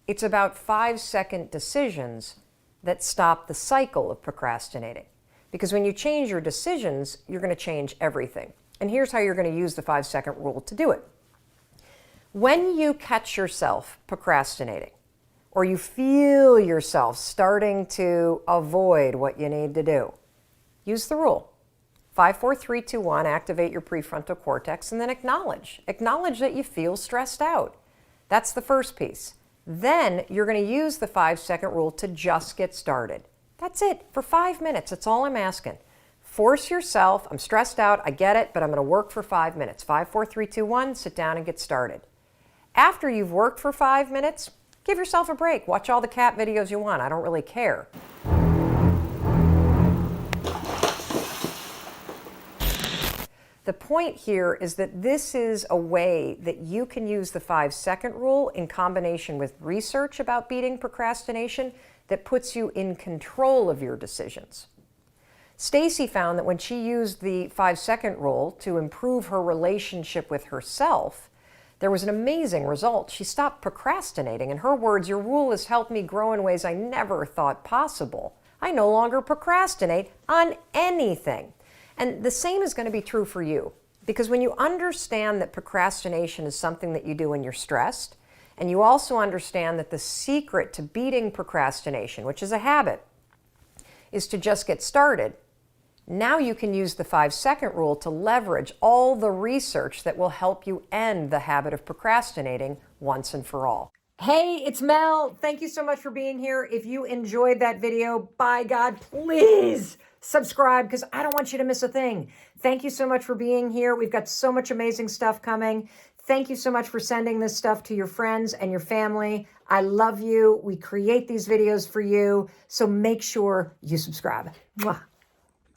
it's about 5-second decisions that stop the cycle of procrastinating. Because when you change your decisions, you're going to change everything. And here's how you're going to use the 5-second rule to do it. When you catch yourself procrastinating, or you feel yourself starting to avoid what you need to do, use the rule. 5, 4, 3, 2, 1, activate your prefrontal cortex, and then acknowledge. Acknowledge that you feel stressed out. That's the first piece. Then you're going to use the 5-second rule to just get started. That's it, for 5 minutes. That's all I'm asking. Force yourself. I'm stressed out. I get it, but I'm going to work for 5 minutes. 5, 4, 3, 2, 1, sit down and get started. After you've worked for 5 minutes, give yourself a break. Watch all the cat videos you want. I don't really care. The point here is that this is a way that you can use the 5-second rule in combination with research about beating procrastination that puts you in control of your decisions. Stacy found that when she used the 5-second rule to improve her relationship with herself, there was an amazing result. She stopped procrastinating. In her words, your rule has helped me grow in ways I never thought possible. I no longer procrastinate on anything. And the same is going to be true for you, because when you understand that procrastination is something that you do when you're stressed, and you also understand that the secret to beating procrastination, which is a habit, is to just get started, now you can use the 5-second rule to leverage all the research that will help you end the habit of procrastinating once and for all. Hey, it's Mel. Thank you so much for being here. If you enjoyed that video, by God, please subscribe, because I don't want you to miss a thing. Thank you so much for being here. We've got so much amazing stuff coming. Thank you so much for sending this stuff to your friends and your family. I love you. We create these videos for you, so make sure you subscribe. Mwah.